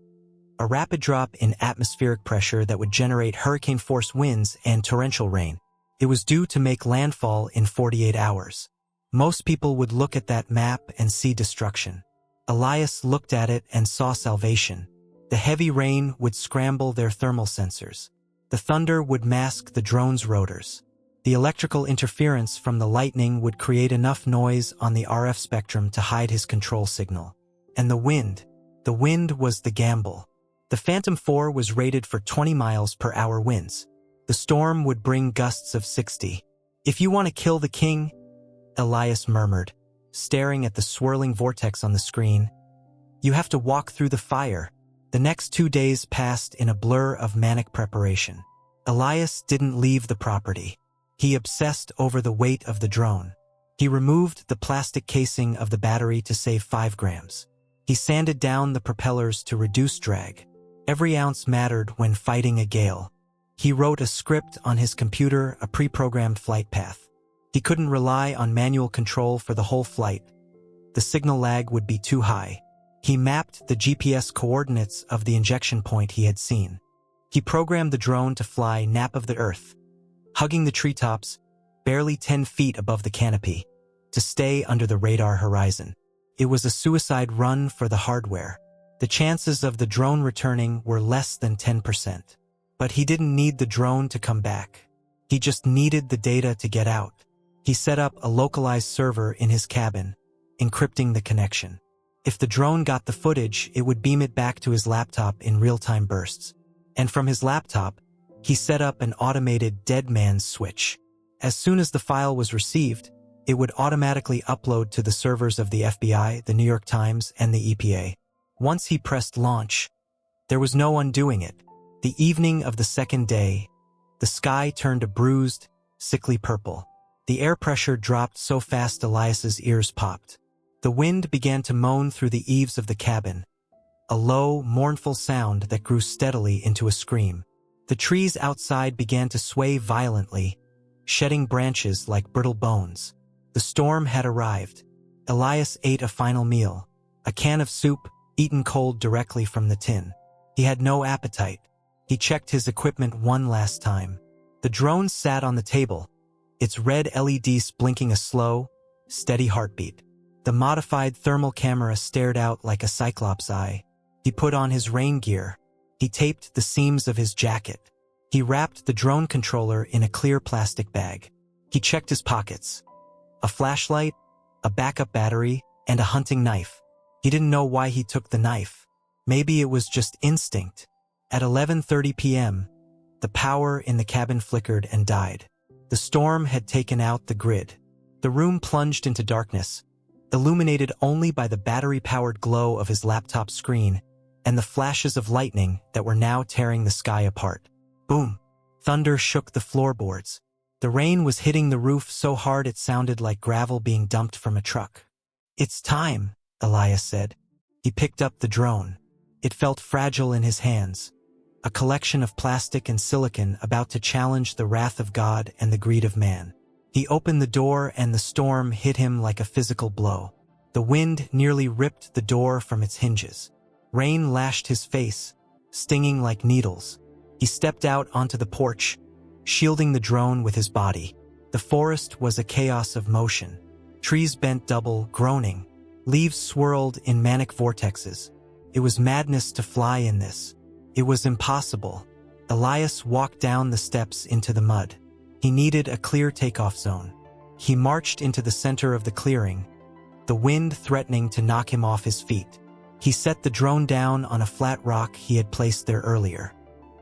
a rapid drop in atmospheric pressure that would generate hurricane-force winds and torrential rain. It was due to make landfall in 48 hours. Most people would look at that map and see destruction. Elias looked at it and saw salvation. The heavy rain would scramble their thermal sensors. The thunder would mask the drone's rotors. The electrical interference from the lightning would create enough noise on the RF spectrum to hide his control signal. And the wind was the gamble. The Phantom 4 was rated for 20 miles per hour winds. The storm would bring gusts of 60. "If you want to kill the king," Elias murmured, staring at the swirling vortex on the screen, "you have to walk through the fire." The next 2 days passed in a blur of manic preparation. Elias didn't leave the property. He obsessed over the weight of the drone. He removed the plastic casing of the battery to save 5 grams. He sanded down the propellers to reduce drag. Every ounce mattered when fighting a gale. He wrote a script on his computer, a pre-programmed flight path. He couldn't rely on manual control for the whole flight. The signal lag would be too high. He mapped the GPS coordinates of the injection point he had seen. He programmed the drone to fly nap of the earth, hugging the treetops, barely 10 feet above the canopy, to stay under the radar horizon. It was a suicide run for the hardware. The chances of the drone returning were less than 10%. But he didn't need the drone to come back. He just needed the data to get out. He set up a localized server in his cabin, encrypting the connection. If the drone got the footage, it would beam it back to his laptop in real-time bursts. And from his laptop, he set up an automated dead man's switch. As soon as the file was received, it would automatically upload to the servers of the FBI, the New York Times, and the EPA. Once he pressed launch, there was no undoing it. The evening of the second day, the sky turned a bruised, sickly purple. The air pressure dropped so fast Elias's ears popped. The wind began to moan through the eaves of the cabin, a low, mournful sound that grew steadily into a scream. The trees outside began to sway violently, shedding branches like brittle bones. The storm had arrived. Elias ate a final meal, a can of soup, eaten cold directly from the tin. He had no appetite. He checked his equipment one last time. The drone sat on the table, its red LEDs blinking a slow, steady heartbeat. The modified thermal camera stared out like a cyclops eye. He put on his rain gear. He taped the seams of his jacket. He wrapped the drone controller in a clear plastic bag. He checked his pockets. A flashlight, a backup battery, and a hunting knife. He didn't know why he took the knife. Maybe it was just instinct. At 11:30 p.m., the power in the cabin flickered and died. The storm had taken out the grid. The room plunged into darkness, illuminated only by the battery-powered glow of his laptop screen and the flashes of lightning that were now tearing the sky apart. Boom! Thunder shook the floorboards. The rain was hitting the roof so hard it sounded like gravel being dumped from a truck. "It's time," Elias said. He picked up the drone. It felt fragile in his hands, a collection of plastic and silicon about to challenge the wrath of God and the greed of man. He opened the door and the storm hit him like a physical blow. The wind nearly ripped the door from its hinges. Rain lashed his face, stinging like needles. He stepped out onto the porch, shielding the drone with his body. The forest was a chaos of motion. Trees bent double, groaning. Leaves swirled in manic vortexes. It was madness to fly in this. It was impossible. Elias walked down the steps into the mud. He needed a clear takeoff zone. He marched into the center of the clearing, the wind threatening to knock him off his feet. He set the drone down on a flat rock he had placed there earlier.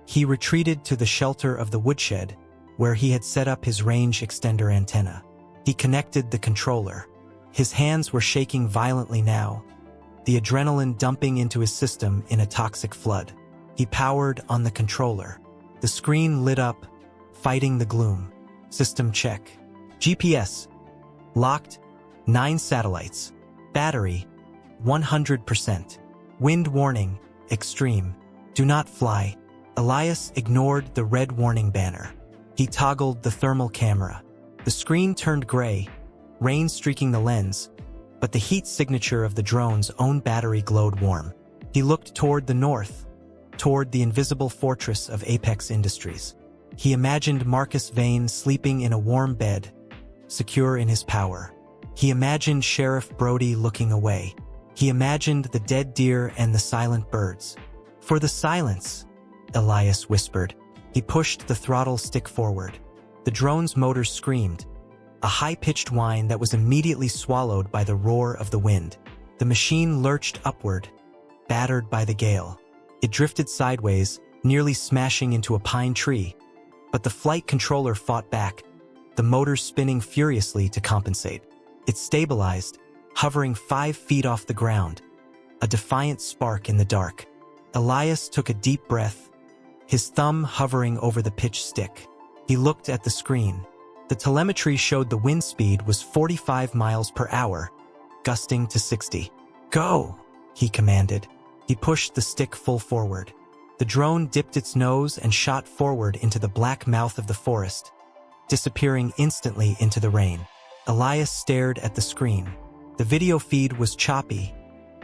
He retreated to the shelter of the woodshed, where he had set up his range extender antenna. He connected the controller. His hands were shaking violently now, the adrenaline dumping into his system in a toxic flood. He powered on the controller. The screen lit up, fighting the gloom. System check. GPS. Locked. 9 satellites. Battery. 100%. Wind warning. Extreme. Do not fly. Elias ignored the red warning banner. He toggled the thermal camera. The screen turned gray, rain streaking the lens, but the heat signature of the drone's own battery glowed warm. He looked toward the north, toward the invisible fortress of Apex Industries. He imagined Marcus Vane sleeping in a warm bed, secure in his power. He imagined Sheriff Brody looking away. He imagined the dead deer and the silent birds. For the silence, Elias whispered. He pushed the throttle stick forward. The drone's motors screamed, a high-pitched whine that was immediately swallowed by the roar of the wind. The machine lurched upward, battered by the gale. It drifted sideways, nearly smashing into a pine tree. But the flight controller fought back, the motors spinning furiously to compensate. It stabilized, hovering 5 feet off the ground, a defiant spark in the dark. Elias took a deep breath, his thumb hovering over the pitch stick. He looked at the screen. The telemetry showed the wind speed was 45 miles per hour, gusting to 60. Go, he commanded. He pushed the stick full forward. The drone dipped its nose and shot forward into the black mouth of the forest, disappearing instantly into the rain. Elias stared at the screen. The video feed was choppy,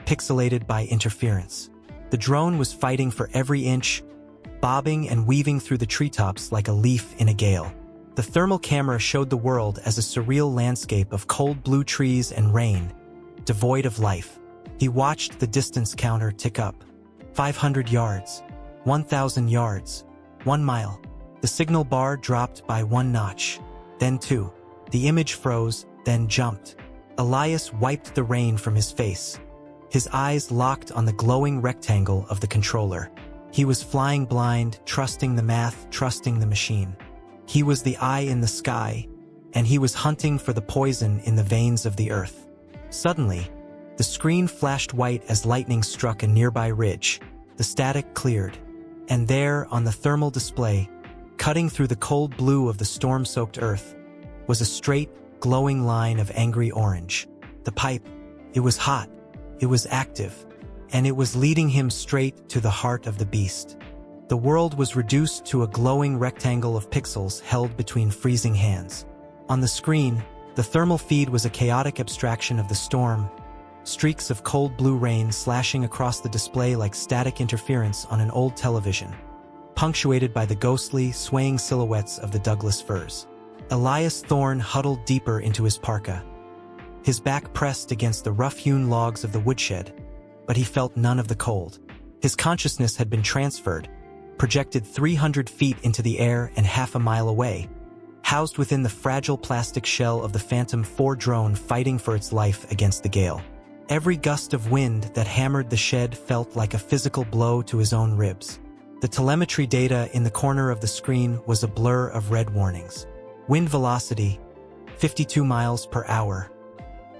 pixelated by interference. The drone was fighting for every inch, bobbing and weaving through the treetops like a leaf in a gale. The thermal camera showed the world as a surreal landscape of cold blue trees and rain, devoid of life. He watched the distance counter tick up. 500 yards, 1,000 yards, 1 mile. The signal bar dropped by 1 notch, then 2. The image froze, then jumped. Elias wiped the rain from his face. His eyes locked on the glowing rectangle of the controller. He was flying blind, trusting the math, trusting the machine. He was the eye in the sky, and he was hunting for the poison in the veins of the earth. Suddenly, the screen flashed white as lightning struck a nearby ridge. The static cleared, and there, on the thermal display, cutting through the cold blue of the storm-soaked earth, was a straight, glowing line of angry orange. The pipe, it was hot, it was active, and it was leading him straight to the heart of the beast. The world was reduced to a glowing rectangle of pixels held between freezing hands. On the screen, the thermal feed was a chaotic abstraction of the storm, streaks of cold blue rain slashing across the display like static interference on an old television, punctuated by the ghostly, swaying silhouettes of the Douglas firs. Elias Thorne huddled deeper into his parka, his back pressed against the rough-hewn logs of the woodshed, but he felt none of the cold. His consciousness had been transferred, projected 300 feet into the air and half a mile away, housed within the fragile plastic shell of the Phantom 4 drone fighting for its life against the gale. Every gust of wind that hammered the shed felt like a physical blow to his own ribs. The telemetry data in the corner of the screen was a blur of red warnings. Wind velocity, 52 miles per hour.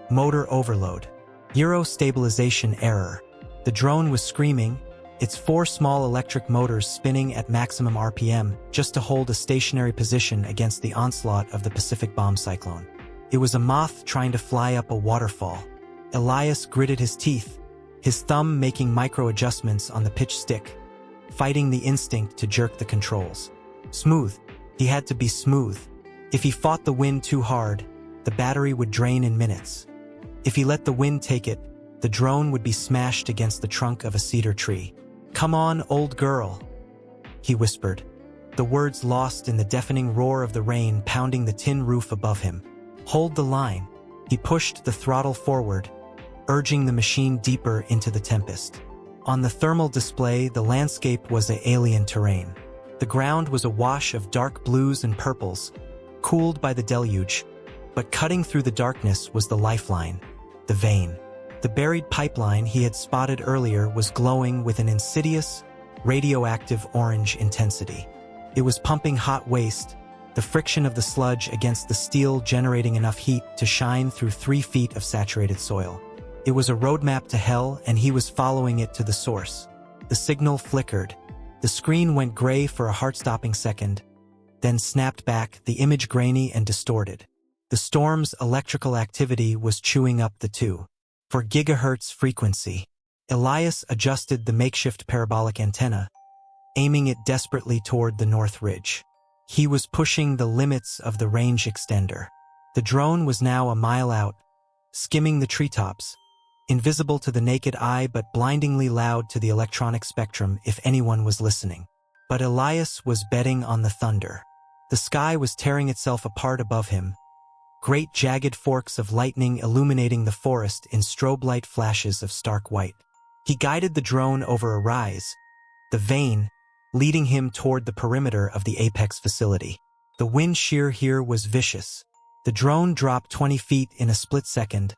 Motor overload. Gyro stabilization error. The drone was screaming, its 4 small electric motors spinning at maximum RPM just to hold a stationary position against the onslaught of the Pacific bomb cyclone. It was a moth trying to fly up a waterfall. Elias gritted his teeth, his thumb making micro-adjustments on the pitch stick, fighting the instinct to jerk the controls. Smooth. He had to be smooth. If he fought the wind too hard, the battery would drain in minutes. If he let the wind take it, the drone would be smashed against the trunk of a cedar tree. "Come on, old girl," he whispered, the words lost in the deafening roar of the rain pounding the tin roof above him. "Hold the line." He pushed the throttle forward, urging the machine deeper into the tempest. On the thermal display, the landscape was an alien terrain. The ground was awash of dark blues and purples, cooled by the deluge, but cutting through the darkness was the lifeline, the vein. The buried pipeline he had spotted earlier was glowing with an insidious, radioactive orange intensity. It was pumping hot waste, the friction of the sludge against the steel generating enough heat to shine through 3 feet of saturated soil. It was a roadmap to hell, and he was following it to the source. The signal flickered. The screen went gray for a heart-stopping second, then snapped back, the image grainy and distorted. The storm's electrical activity was chewing up the 2.4 gigahertz frequency. Elias adjusted the makeshift parabolic antenna, aiming it desperately toward the North Ridge. He was pushing the limits of the range extender. The drone was now a mile out, skimming the treetops, invisible to the naked eye but blindingly loud to the electronic spectrum if anyone was listening. But Elias was betting on the thunder. The sky was tearing itself apart above him, great jagged forks of lightning illuminating the forest in strobe light flashes of stark white. He guided the drone over a rise, the vein, leading him toward the perimeter of the apex facility. The wind shear here was vicious. The drone dropped 20 feet in a split second,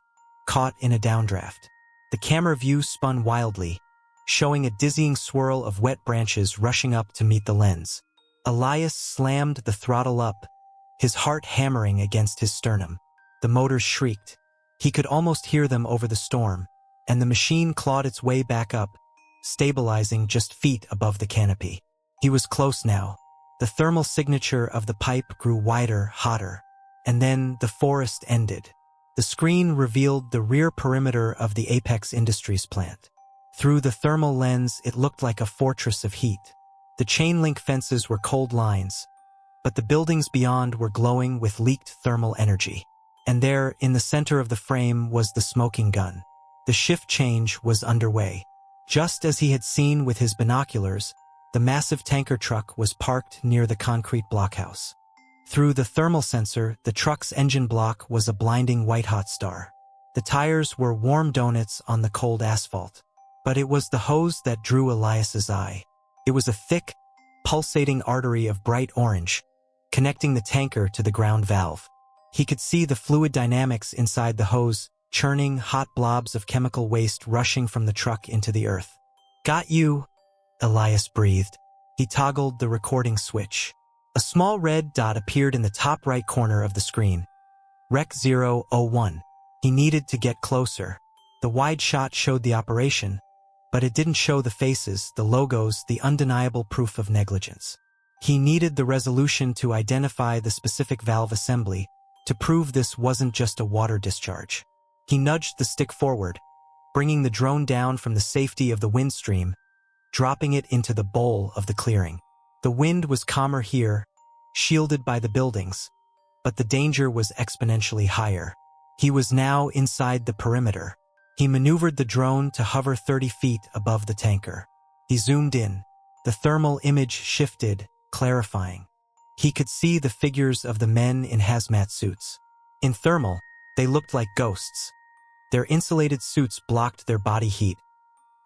caught in a downdraft. The camera view spun wildly, showing a dizzying swirl of wet branches rushing up to meet the lens. Elias slammed the throttle up, his heart hammering against his sternum. The motors shrieked. He could almost hear them over the storm, and the machine clawed its way back up, stabilizing just feet above the canopy. He was close now. The thermal signature of the pipe grew wider, hotter, and then the forest ended. The screen revealed the rear perimeter of the Apex Industries plant. Through the thermal lens, it looked like a fortress of heat. The chain-link fences were cold lines, but the buildings beyond were glowing with leaked thermal energy. And there, in the center of the frame, was the smoking gun. The shift change was underway. Just as he had seen with his binoculars, the massive tanker truck was parked near the concrete blockhouse. Through the thermal sensor, the truck's engine block was a blinding white-hot star. The tires were warm donuts on the cold asphalt. But it was the hose that drew Elias's eye. It was a thick, pulsating artery of bright orange, connecting the tanker to the ground valve. He could see the fluid dynamics inside the hose, churning hot blobs of chemical waste rushing from the truck into the earth. "Got you," Elias breathed. He toggled the recording switch. A small red dot appeared in the top right corner of the screen. Rec 001. He needed to get closer. The wide shot showed the operation, but it didn't show the faces, the logos, the undeniable proof of negligence. He needed the resolution to identify the specific valve assembly, to prove this wasn't just a water discharge. He nudged the stick forward, bringing the drone down from the safety of the windstream, dropping it into the bowl of the clearing. The wind was calmer here, shielded by the buildings, but the danger was exponentially higher. He was now inside the perimeter. He maneuvered the drone to hover 30 feet above the tanker. He zoomed in. The thermal image shifted, clarifying. He could see the figures of the men in hazmat suits. In thermal, they looked like ghosts. Their insulated suits blocked their body heat,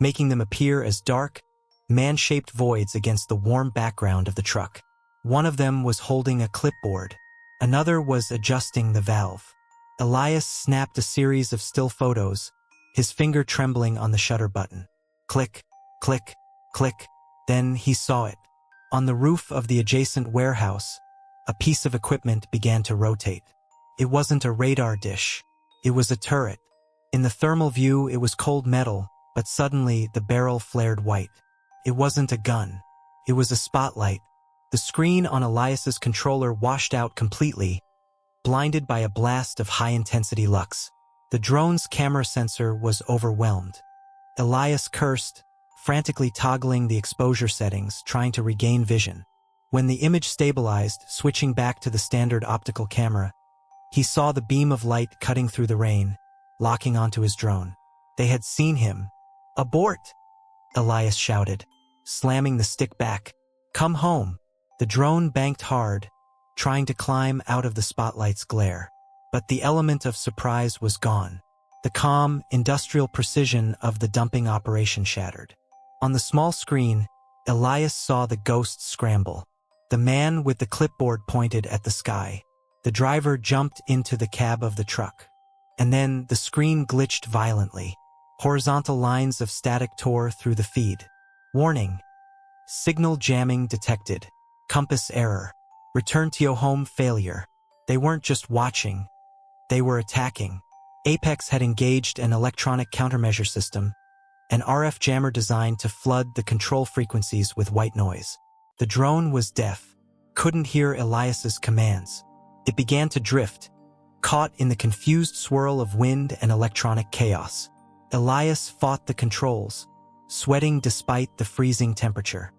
making them appear as dark, man-shaped voids against the warm background of the truck. One of them was holding a clipboard. Another was adjusting the valve. Elias snapped a series of still photos, his finger trembling on the shutter button. Click, click, click. Then he saw it. On the roof of the adjacent warehouse, a piece of equipment began to rotate. It wasn't a radar dish. It was a turret. In the thermal view, it was cold metal, but suddenly the barrel flared white. It wasn't a gun. It was a spotlight. The screen on Elias's controller washed out completely, blinded by a blast of high-intensity lux. The drone's camera sensor was overwhelmed. Elias cursed, frantically toggling the exposure settings, trying to regain vision. When the image stabilized, switching back to the standard optical camera, he saw the beam of light cutting through the rain, locking onto his drone. They had seen him. "Abort!" Elias shouted, slamming the stick back. "Come home." The drone banked hard, trying to climb out of the spotlight's glare. But the element of surprise was gone. The calm, industrial precision of the dumping operation shattered. On the small screen, Elias saw the ghosts scramble. The man with the clipboard pointed at the sky. The driver jumped into the cab of the truck. And then the screen glitched violently. Horizontal lines of static tore through the feed. "Warning. Signal jamming detected. Compass error. Return to your home failure." They weren't just watching. They were attacking. Apex had engaged an electronic countermeasure system, an RF jammer designed to flood the control frequencies with white noise. The drone was deaf, couldn't hear Elias's commands. It began to drift, caught in the confused swirl of wind and electronic chaos. Elias fought the controls, sweating despite the freezing temperature.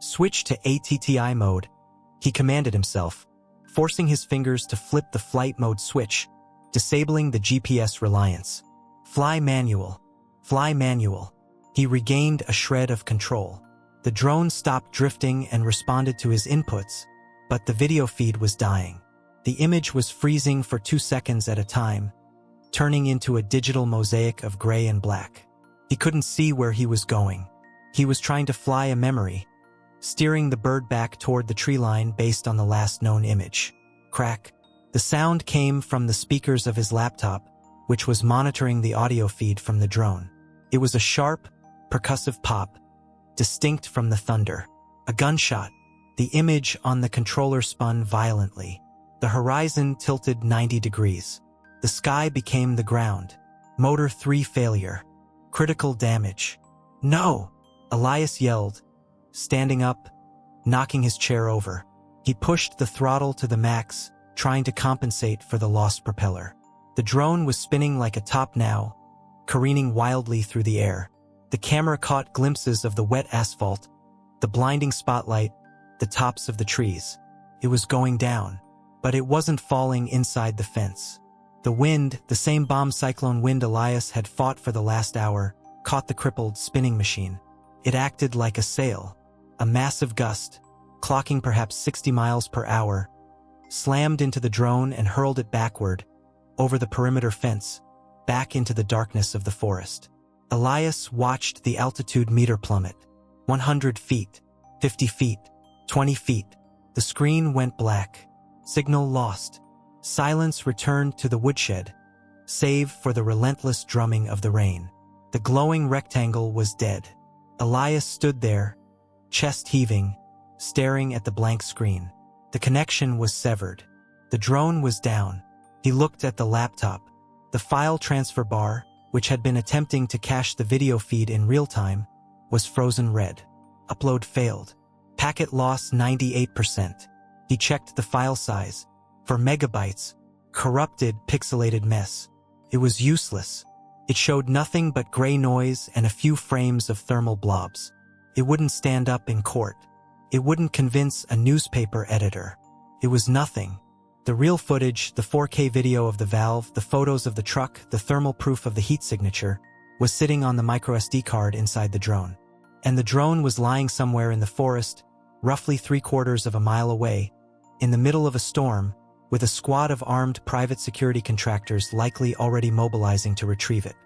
"Switch to ATTI mode," he commanded himself, forcing his fingers to flip the flight mode switch, disabling the GPS reliance. Fly manual. Fly manual." He regained a shred of control. The drone stopped drifting and responded to his inputs, but the video feed was dying. The image was freezing for 2 seconds at a time, turning into a digital mosaic of gray and black. He couldn't see where he was going. He was trying to fly a memory, steering the bird back toward the tree line based on the last known image. Crack. The sound came from the speakers of his laptop, which was monitoring the audio feed from the drone. It was a sharp, percussive pop, distinct from the thunder. A gunshot. The image on the controller spun violently. The horizon tilted 90 degrees. The sky became the ground. Motor 3 failure. Critical damage. "No!" Elias yelled, standing up, knocking his chair over. He pushed the throttle to the max, trying to compensate for the lost propeller. The drone was spinning like a top now, careening wildly through the air. The camera caught glimpses of the wet asphalt, the blinding spotlight, the tops of the trees. It was going down, but it wasn't falling inside the fence. The wind, the same bomb cyclone wind Elias had fought for the last hour, caught the crippled spinning machine. It acted like a sail. A massive gust, clocking perhaps 60 miles per hour, slammed into the drone and hurled it backward, over the perimeter fence, back into the darkness of the forest. Elias watched the altitude meter plummet. 100 feet, 50 feet, 20 feet. The screen went black. Signal lost. Silence returned to the woodshed, save for the relentless drumming of the rain. The glowing rectangle was dead. Elias stood there, chest heaving, staring at the blank screen. The connection was severed. The drone was down. He looked at the laptop. The file transfer bar, which had been attempting to cache the video feed in real time, was frozen red. Upload failed. Packet loss 98%. He checked the file size. For megabytes. Corrupted, pixelated mess. It was useless. It showed nothing but gray noise and a few frames of thermal blobs. It wouldn't stand up in court. It wouldn't convince a newspaper editor. It was nothing. The real footage, the 4K video of the valve, the photos of the truck, the thermal proof of the heat signature, was sitting on the microSD card inside the drone. And the drone was lying somewhere in the forest, roughly 3/4 of a mile away, in the middle of a storm, with a squad of armed private security contractors likely already mobilizing to retrieve it.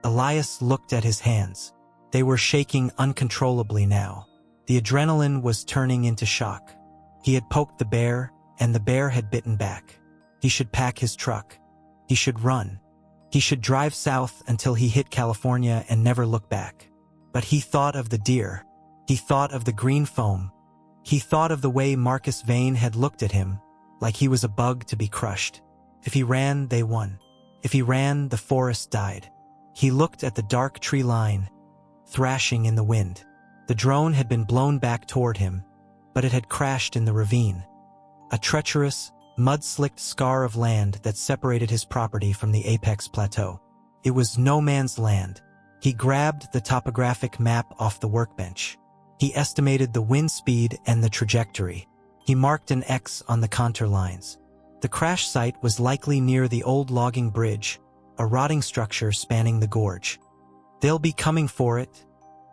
Elias looked at his hands. They were shaking uncontrollably now. The adrenaline was turning into shock. He had poked the bear, and the bear had bitten back. He should pack his truck. He should run. He should drive south until he hit California and never look back. But he thought of the deer. He thought of the green foam. He thought of the way Marcus Vane had looked at him, like he was a bug to be crushed. If he ran, they won. If he ran, the forest died. He looked at the dark tree line, thrashing in the wind. The drone had been blown back toward him, but it had crashed in the ravine. A treacherous, mud-slicked scar of land that separated his property from the apex plateau. It was no man's land. He grabbed the topographic map off the workbench. He estimated the wind speed and the trajectory. He marked an X on the contour lines. The crash site was likely near the old logging bridge, a rotting structure spanning the gorge. "They'll be coming for it,"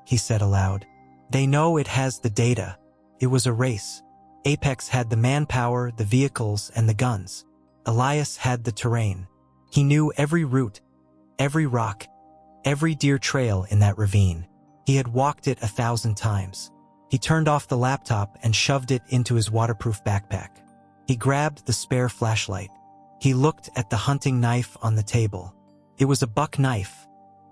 he said aloud. "They know it has the data." It was a race. Apex had the manpower, the vehicles, and the guns. Elias had the terrain. He knew every route, every rock, every deer trail in that ravine. He had walked it 1,000 times. He turned off the laptop and shoved it into his waterproof backpack. He grabbed the spare flashlight. He looked at the hunting knife on the table. It was a buck knife,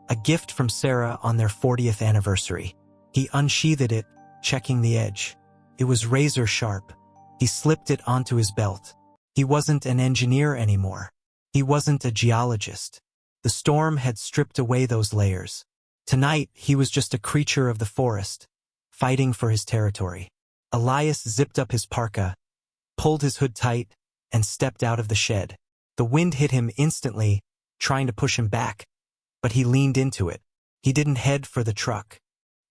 a gift from Sarah on their 40th anniversary. He unsheathed it, checking the edge. It was razor sharp. He slipped it onto his belt. He wasn't an engineer anymore. He wasn't a geologist. The storm had stripped away those layers. Tonight, he was just a creature of the forest, fighting for his territory. Elias zipped up his parka, pulled his hood tight, and stepped out of the shed. The wind hit him instantly, trying to push him back, but he leaned into it. He didn't head for the truck.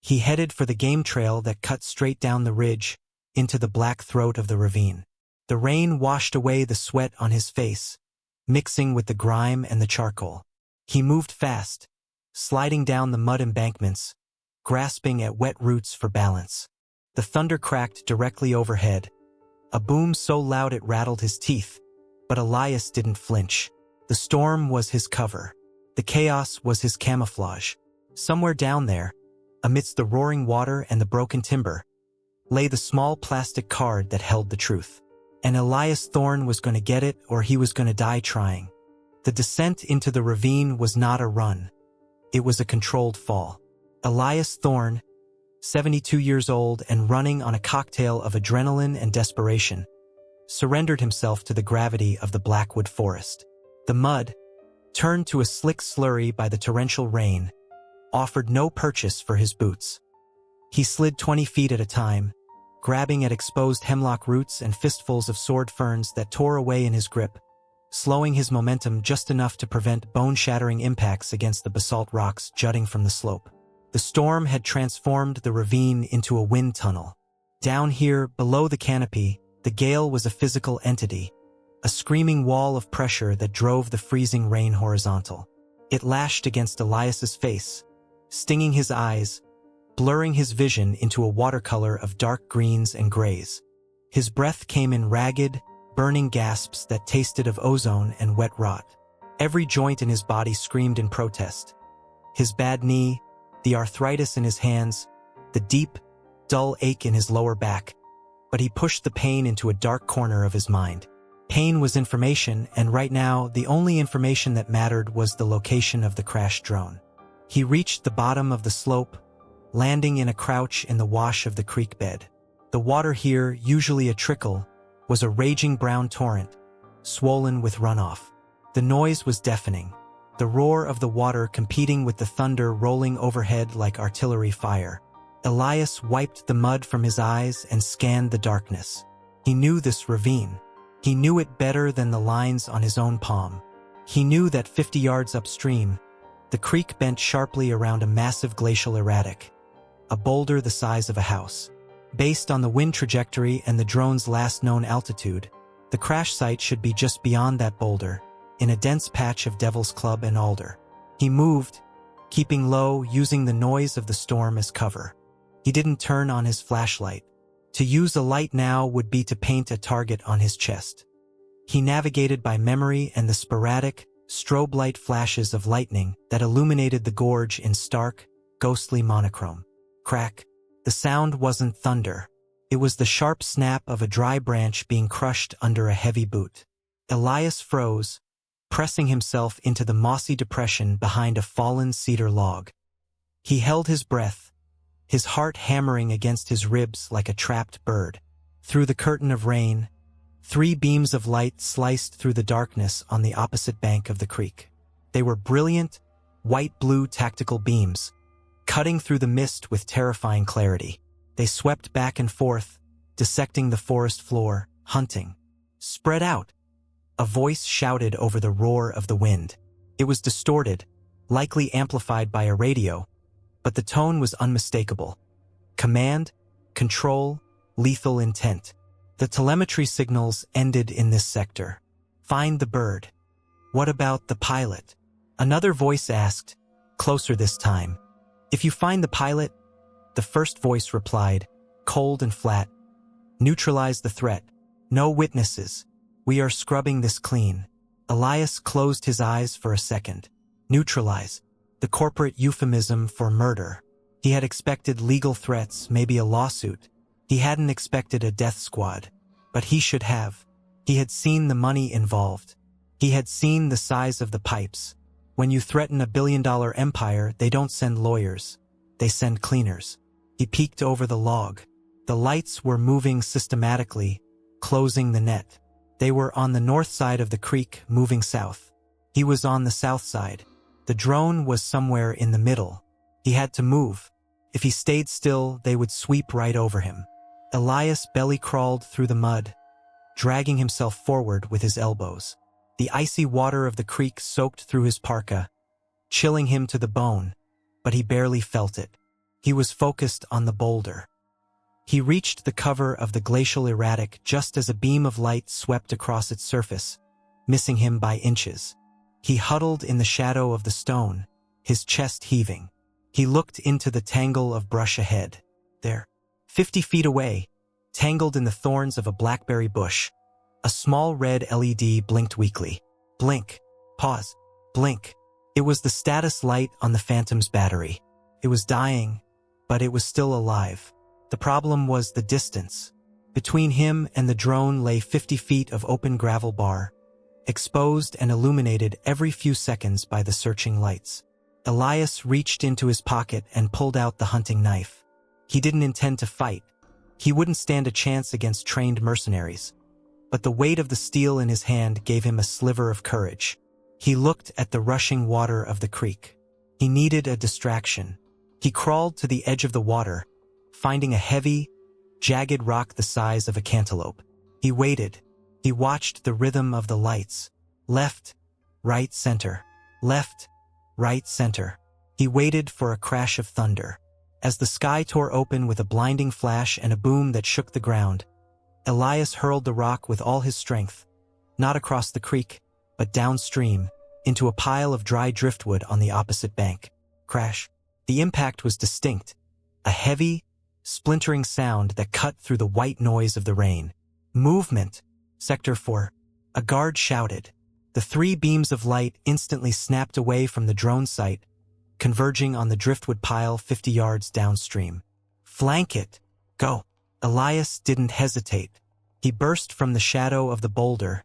He headed for the game trail that cut straight down the ridge into the black throat of the ravine. The rain washed away the sweat on his face, mixing with the grime and the charcoal. He moved fast, sliding down the mud embankments, grasping at wet roots for balance. The thunder cracked directly overhead, a boom so loud it rattled his teeth, but Elias didn't flinch. The storm was his cover. The chaos was his camouflage. Somewhere down there, amidst the roaring water and the broken timber, lay the small plastic card that held the truth. And Elias Thorne was going to get it, or he was going to die trying. The descent into the ravine was not a run. It was a controlled fall. Elias Thorne, 72 years old and running on a cocktail of adrenaline and desperation, surrendered himself to the gravity of the Blackwood Forest. The mud, turned to a slick slurry by the torrential rain, offered no purchase for his boots. He slid 20 feet at a time, grabbing at exposed hemlock roots and fistfuls of sword ferns that tore away in his grip, slowing his momentum just enough to prevent bone-shattering impacts against the basalt rocks jutting from the slope. The storm had transformed the ravine into a wind tunnel. Down here, below the canopy, the gale was a physical entity, a screaming wall of pressure that drove the freezing rain horizontal. It lashed against Elias's face, stinging his eyes, blurring his vision into a watercolor of dark greens and grays. His breath came in ragged, burning gasps that tasted of ozone and wet rot. Every joint in his body screamed in protest. His bad knee, the arthritis in his hands, the deep, dull ache in his lower back. But he pushed the pain into a dark corner of his mind. Pain was information, and right now, the only information that mattered was the location of the crashed drone. He reached the bottom of the slope, landing in a crouch in the wash of the creek bed. The water here, usually a trickle, was a raging brown torrent, swollen with runoff. The noise was deafening, the roar of the water competing with the thunder rolling overhead like artillery fire. Elias wiped the mud from his eyes and scanned the darkness. He knew this ravine. He knew it better than the lines on his own palm. He knew that 50 yards upstream, the creek bent sharply around a massive glacial erratic, a boulder the size of a house. Based on the wind trajectory and the drone's last known altitude, the crash site should be just beyond that boulder, in a dense patch of Devil's Club and alder. He moved, keeping low, using the noise of the storm as cover. He didn't turn on his flashlight. To use a light now would be to paint a target on his chest. He navigated by memory and the sporadic, strobe light flashes of lightning that illuminated the gorge in stark, ghostly monochrome. Crack. The sound wasn't thunder. It was the sharp snap of a dry branch being crushed under a heavy boot. Elias froze, pressing himself into the mossy depression behind a fallen cedar log. He held his breath, his heart hammering against his ribs like a trapped bird. Through the curtain of rain, 3 beams of light sliced through the darkness on the opposite bank of the creek. They were brilliant, white-blue tactical beams, cutting through the mist with terrifying clarity. They swept back and forth, dissecting the forest floor, hunting. "Spread out!" A voice shouted over the roar of the wind. It was distorted, likely amplified by a radio, but the tone was unmistakable. Command, control, lethal intent. The telemetry signals ended in this sector. Find the bird. What about the pilot? Another voice asked, closer this time. If you find the pilot, the first voice replied, cold and flat. Neutralize the threat. No witnesses. We are scrubbing this clean. Elias closed his eyes for a second. Neutralize. The corporate euphemism for murder. He had expected legal threats, maybe a lawsuit. He hadn't expected a death squad. But he should have. He had seen the money involved. He had seen the size of the pipes. When you threaten a billion-dollar empire, they don't send lawyers. They send cleaners. He peeked over the log. The lights were moving systematically, closing the net. They were on the north side of the creek, moving south. He was on the south side. The drone was somewhere in the middle. He had to move. If he stayed still, they would sweep right over him. Elias belly crawled through the mud, dragging himself forward with his elbows. The icy water of the creek soaked through his parka, chilling him to the bone, but he barely felt it. He was focused on the boulder. He reached the cover of the glacial erratic just as a beam of light swept across its surface, missing him by inches. He huddled in the shadow of the stone, his chest heaving. He looked into the tangle of brush ahead. There, 50 feet away, tangled in the thorns of a blackberry bush, a small red LED blinked weakly. Blink. Pause. Blink. It was the status light on the Phantom's battery. It was dying, but it was still alive. The problem was the distance. Between him and the drone lay 50 feet of open gravel bar, exposed and illuminated every few seconds by the searching lights. Elias reached into his pocket and pulled out the hunting knife. He didn't intend to fight. He wouldn't stand a chance against trained mercenaries. But the weight of the steel in his hand gave him a sliver of courage. He looked at the rushing water of the creek. He needed a distraction. He crawled to the edge of the water, finding a heavy, jagged rock the size of a cantaloupe. He waited. He watched the rhythm of the lights. Left, right, center. Left, right, center. He waited for a crash of thunder. As the sky tore open with a blinding flash and a boom that shook the ground, Elias hurled the rock with all his strength, not across the creek, but downstream, into a pile of dry driftwood on the opposite bank. Crash. The impact was distinct, a heavy, splintering sound that cut through the white noise of the rain. Movement. Sector 4. A guard shouted. The 3 beams of light instantly snapped away from the drone site, converging on the driftwood pile 50 yards downstream. Flank it. Go. Elias didn't hesitate. He burst from the shadow of the boulder,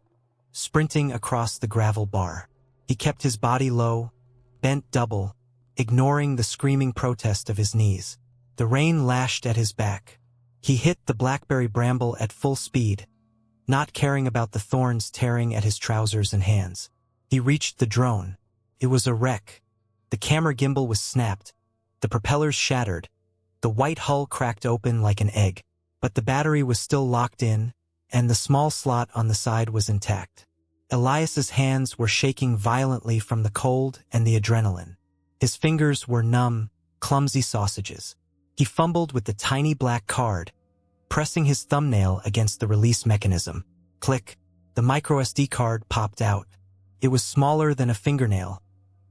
sprinting across the gravel bar. He kept his body low, bent double, ignoring the screaming protest of his knees. The rain lashed at his back. He hit the blackberry bramble at full speed, not caring about the thorns tearing at his trousers and hands. He reached the drone. It was a wreck. The camera gimbal was snapped. The propellers shattered. The white hull cracked open like an egg. But the battery was still locked in, and the small slot on the side was intact. Elias's hands were shaking violently from the cold and the adrenaline. His fingers were numb, clumsy sausages. He fumbled with the tiny black card, pressing his thumbnail against the release mechanism. Click. The microSD card popped out. It was smaller than a fingernail,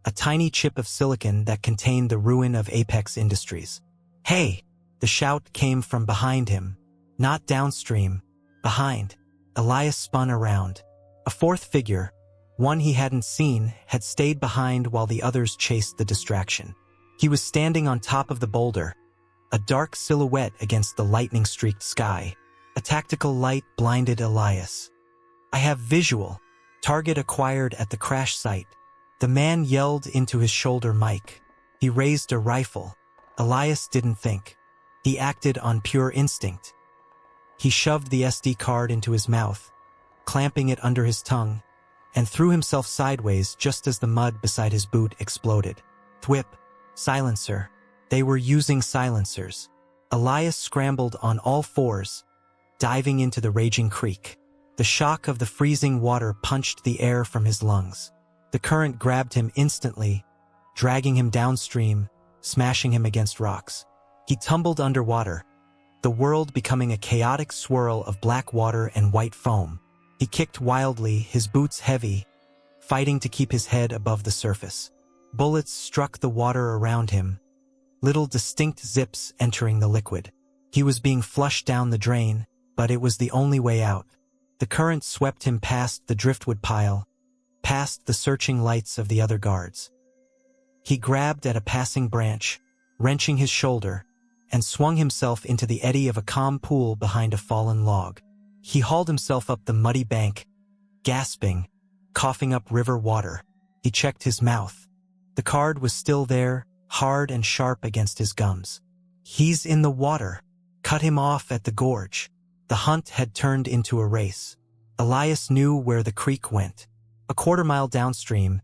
a tiny chip of silicon that contained the ruin of Apex Industries. Hey! The shout came from behind him. Not downstream, behind. Elias spun around. A fourth figure, one he hadn't seen, had stayed behind while the others chased the distraction. He was standing on top of the boulder, a dark silhouette against the lightning-streaked sky. A tactical light blinded Elias. I have visual. Target acquired at the crash site. The man yelled into his shoulder mic. He raised a rifle. Elias didn't think. He acted on pure instinct. He shoved the SD card into his mouth, clamping it under his tongue, and threw himself sideways just as the mud beside his boot exploded. Thwip. Silencer. They were using silencers. Elias scrambled on all fours, diving into the raging creek. The shock of the freezing water punched the air from his lungs. The current grabbed him instantly, dragging him downstream, smashing him against rocks. He tumbled underwater, the world becoming a chaotic swirl of black water and white foam. He kicked wildly, his boots heavy, fighting to keep his head above the surface. Bullets struck the water around him, little distinct zips entering the liquid. He was being flushed down the drain, but it was the only way out. The current swept him past the driftwood pile, past the searching lights of the other guards. He grabbed at a passing branch, wrenching his shoulder, and swung himself into the eddy of a calm pool behind a fallen log. He hauled himself up the muddy bank, gasping, coughing up river water. He checked his mouth. The card was still there, hard and sharp against his gums. He's in the water. Cut him off at the gorge. The hunt had turned into a race. Elias knew where the creek went. A quarter-mile downstream,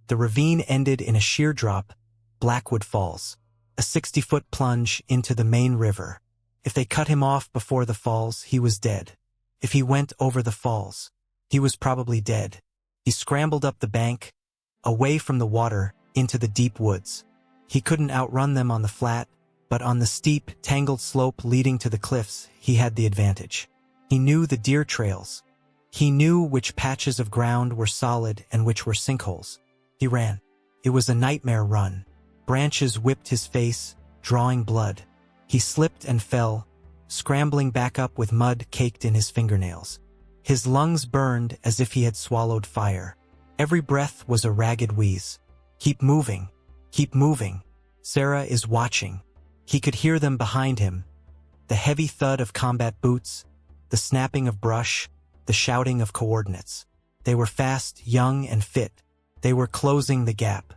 the ravine ended in a sheer drop, Blackwood Falls, a 60-foot plunge into the main river. If they cut him off before the falls, he was dead. If he went over the falls, he was probably dead. He scrambled up the bank, away from the water, into the deep woods. He couldn't outrun them on the flat, but on the steep, tangled slope leading to the cliffs, he had the advantage. He knew the deer trails. He knew which patches of ground were solid and which were sinkholes. He ran. It was a nightmare run. Branches whipped his face, drawing blood. He slipped and fell, scrambling back up with mud caked in his fingernails. His lungs burned as if he had swallowed fire. Every breath was a ragged wheeze. Keep moving. Keep moving. Sarah is watching. He could hear them behind him. The heavy thud of combat boots, the snapping of brush, the shouting of coordinates. They were fast, young, and fit. They were closing the gap.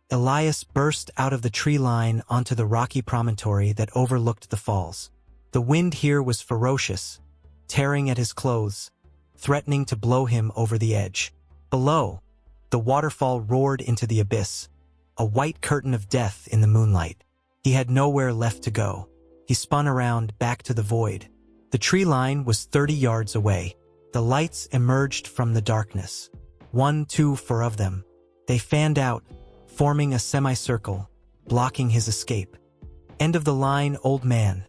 Elias burst out of the tree line onto the rocky promontory that overlooked the falls. The wind here was ferocious, tearing at his clothes, threatening to blow him over the edge. Below, the waterfall roared into the abyss, a white curtain of death in the moonlight. He had nowhere left to go. He spun around, back to the void. The tree line was 30 yards away. The lights emerged from the darkness. 1, 2, 4 of them. They fanned out, forming a semicircle, blocking his escape. End of the line, old man,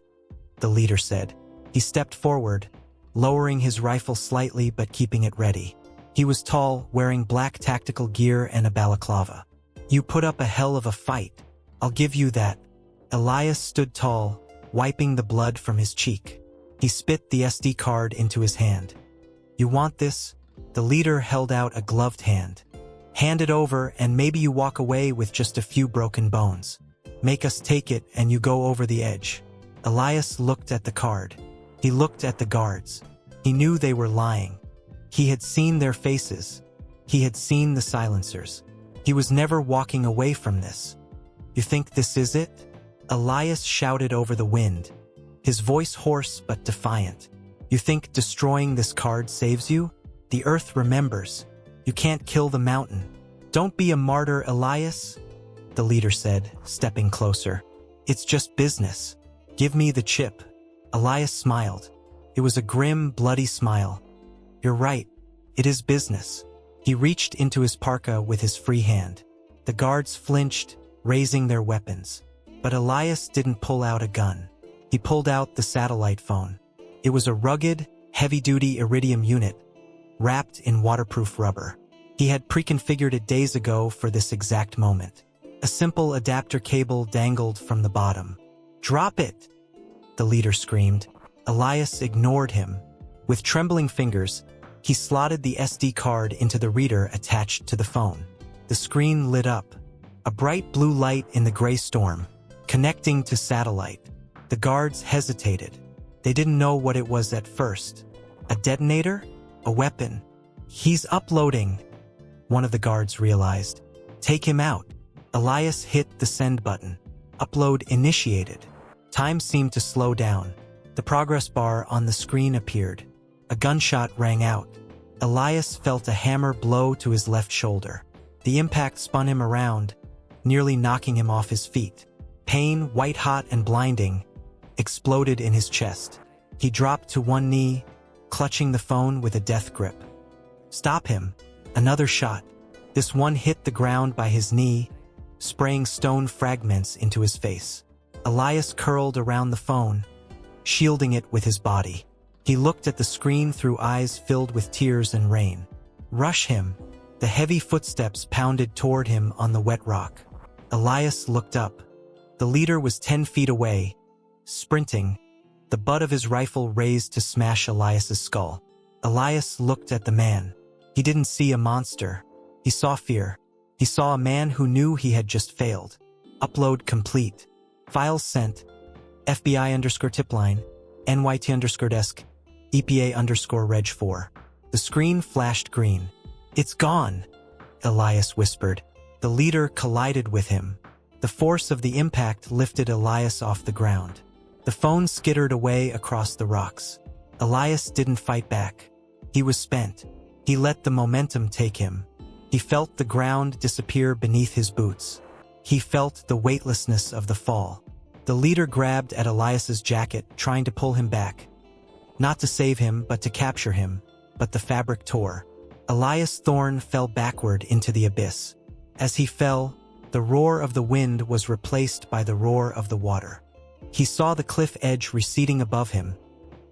the leader said. He stepped forward, lowering his rifle slightly but keeping it ready. He was tall, wearing black tactical gear and a balaclava. You put up a hell of a fight. I'll give you that. Elias stood tall, wiping the blood from his cheek. He spit the SD card into his hand. You want this? The leader held out a gloved hand. Hand it over and maybe you walk away with just a few broken bones. Make us take it and you go over the edge. Elias looked at the card. He looked at the guards. He knew they were lying. He had seen their faces. He had seen the silencers. He was never walking away from this. You think this is it? Elias shouted over the wind, his voice hoarse but defiant. You think destroying this card saves you? The earth remembers. You can't kill the mountain. Don't be a martyr, Elias, the leader said, stepping closer. It's just business. Give me the chip. Elias smiled. It was a grim, bloody smile. You're right. It is business. He reached into his parka with his free hand. The guards flinched, raising their weapons. But Elias didn't pull out a gun. He pulled out the satellite phone. It was a rugged, heavy-duty iridium unit, wrapped in waterproof rubber. He had pre-configured it days ago for this exact moment. A simple adapter cable dangled from the bottom. Drop it! The leader screamed. Elias ignored him. With trembling fingers, he slotted the SD card into the reader attached to the phone. The screen lit up. A bright blue light in the gray storm, connecting to satellite. The guards hesitated. They didn't know what it was at first. A detonator? A weapon? He's uploading, one of the guards realized. Take him out. Elias hit the send button. Upload initiated. Time seemed to slow down. The progress bar on the screen appeared. A gunshot rang out. Elias felt a hammer blow to his left shoulder. The impact spun him around, nearly knocking him off his feet. Pain, white-hot and blinding, exploded in his chest. He dropped to one knee, clutching the phone with a death grip. Stop him. Another shot. This one hit the ground by his knee, spraying stone fragments into his face. Elias curled around the phone, shielding it with his body. He looked at the screen through eyes filled with tears and rain. Rush him. The heavy footsteps pounded toward him on the wet rock. Elias looked up. The leader was 10 feet away, sprinting, the butt of his rifle raised to smash Elias's skull. Elias looked at the man. He didn't see a monster. He saw fear. He saw a man who knew he had just failed. Upload complete. Files sent. FBI_tipline. NYT_desk. EPA_reg 4. The screen flashed green. It's gone, Elias whispered. The leader collided with him. The force of the impact lifted Elias off the ground. The phone skittered away across the rocks. Elias didn't fight back. He was spent. He let the momentum take him. He felt the ground disappear beneath his boots. He felt the weightlessness of the fall. The leader grabbed at Elias's jacket, trying to pull him back. Not to save him, but to capture him. But the fabric tore. Elias Thorne fell backward into the abyss. As he fell, the roar of the wind was replaced by the roar of the water. He saw the cliff edge receding above him,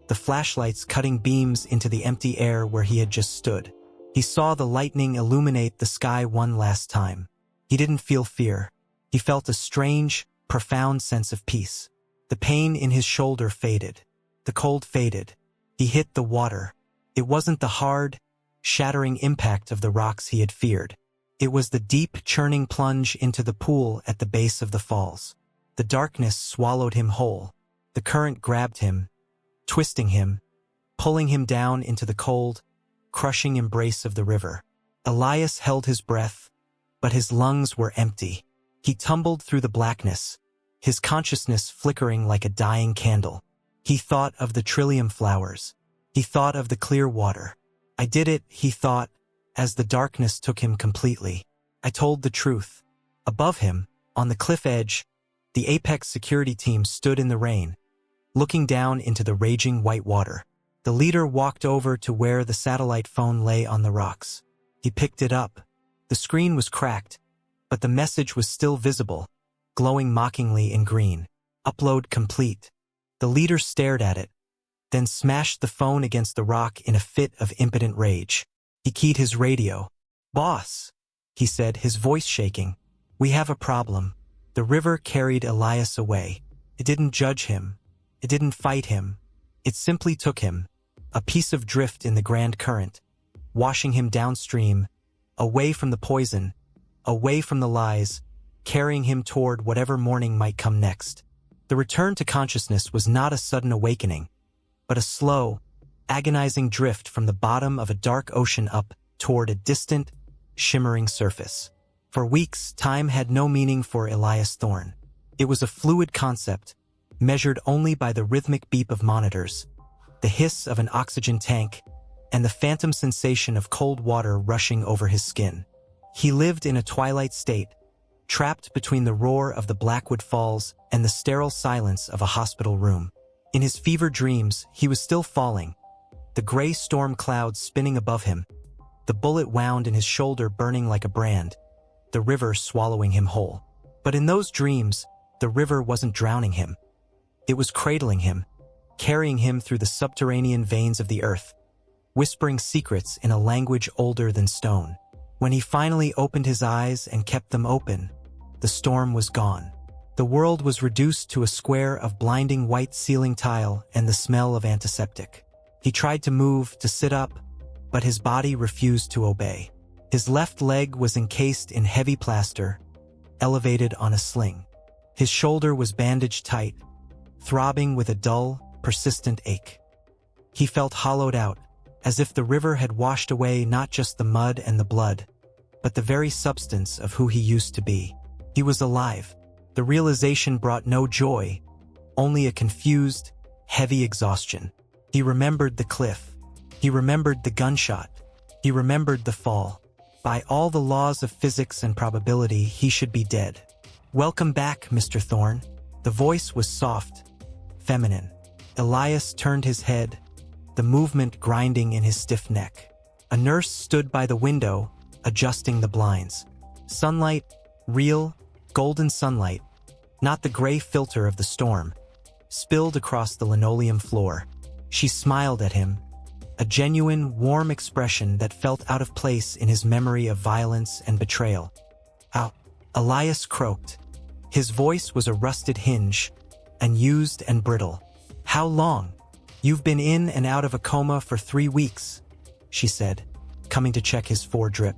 the flashlights cutting beams into the empty air where he had just stood. He saw the lightning illuminate the sky one last time. He didn't feel fear. He felt a strange, profound sense of peace. The pain in his shoulder faded. The cold faded. He hit the water. It wasn't the hard, shattering impact of the rocks he had feared. It was the deep, churning plunge into the pool at the base of the falls. The darkness swallowed him whole. The current grabbed him, twisting him, pulling him down into the cold, crushing embrace of the river. Elias held his breath, but his lungs were empty. He tumbled through the blackness, his consciousness flickering like a dying candle. He thought of the trillium flowers. He thought of the clear water. I did it, he thought, as the darkness took him completely. I told the truth. Above him, on the cliff edge, the Apex security team stood in the rain, looking down into the raging white water. The leader walked over to where the satellite phone lay on the rocks. He picked it up. The screen was cracked, but the message was still visible, glowing mockingly in green. Upload complete. The leader stared at it, then smashed the phone against the rock in a fit of impotent rage. He keyed his radio. "Boss," he said, his voice shaking. "We have a problem." The river carried Elias away. It didn't judge him. It didn't fight him. It simply took him, a piece of drift in the grand current, washing him downstream, away from the poison, away from the lies, carrying him toward whatever morning might come next. The return to consciousness was not a sudden awakening, but a slow, agonizing drift from the bottom of a dark ocean up toward a distant, shimmering surface. For weeks, time had no meaning for Elias Thorne. It was a fluid concept, measured only by the rhythmic beep of monitors, the hiss of an oxygen tank, and the phantom sensation of cold water rushing over his skin. He lived in a twilight state, trapped between the roar of the Blackwood Falls and the sterile silence of a hospital room. In his fever dreams, he was still falling, the gray storm clouds spinning above him, the bullet wound in his shoulder burning like a brand, the river swallowing him whole. But in those dreams, the river wasn't drowning him. It was cradling him, carrying him through the subterranean veins of the earth, whispering secrets in a language older than stone. When he finally opened his eyes and kept them open, the storm was gone. The world was reduced to a square of blinding white ceiling tile and the smell of antiseptic. He tried to move, to sit up, but his body refused to obey. His left leg was encased in heavy plaster, elevated on a sling. His shoulder was bandaged tight, throbbing with a dull, persistent ache. He felt hollowed out, as if the river had washed away not just the mud and the blood, but the very substance of who he used to be. He was alive. The realization brought no joy, only a confused, heavy exhaustion. He remembered the cliff. He remembered the gunshot. He remembered the fall. By all the laws of physics and probability, he should be dead. "Welcome back, Mr. Thorne." The voice was soft, feminine. Elias turned his head, the movement grinding in his stiff neck. A nurse stood by the window, adjusting the blinds. Sunlight, real, Golden sunlight, not the gray filter of the storm, spilled across the linoleum floor. She smiled at him, a genuine, warm expression that felt out of place in his memory of violence and betrayal. "Ow," Elias croaked. His voice was a rusted hinge, unused and brittle. "How long? You've been in and out of a coma for 3 weeks, she said, coming to check his foredrip.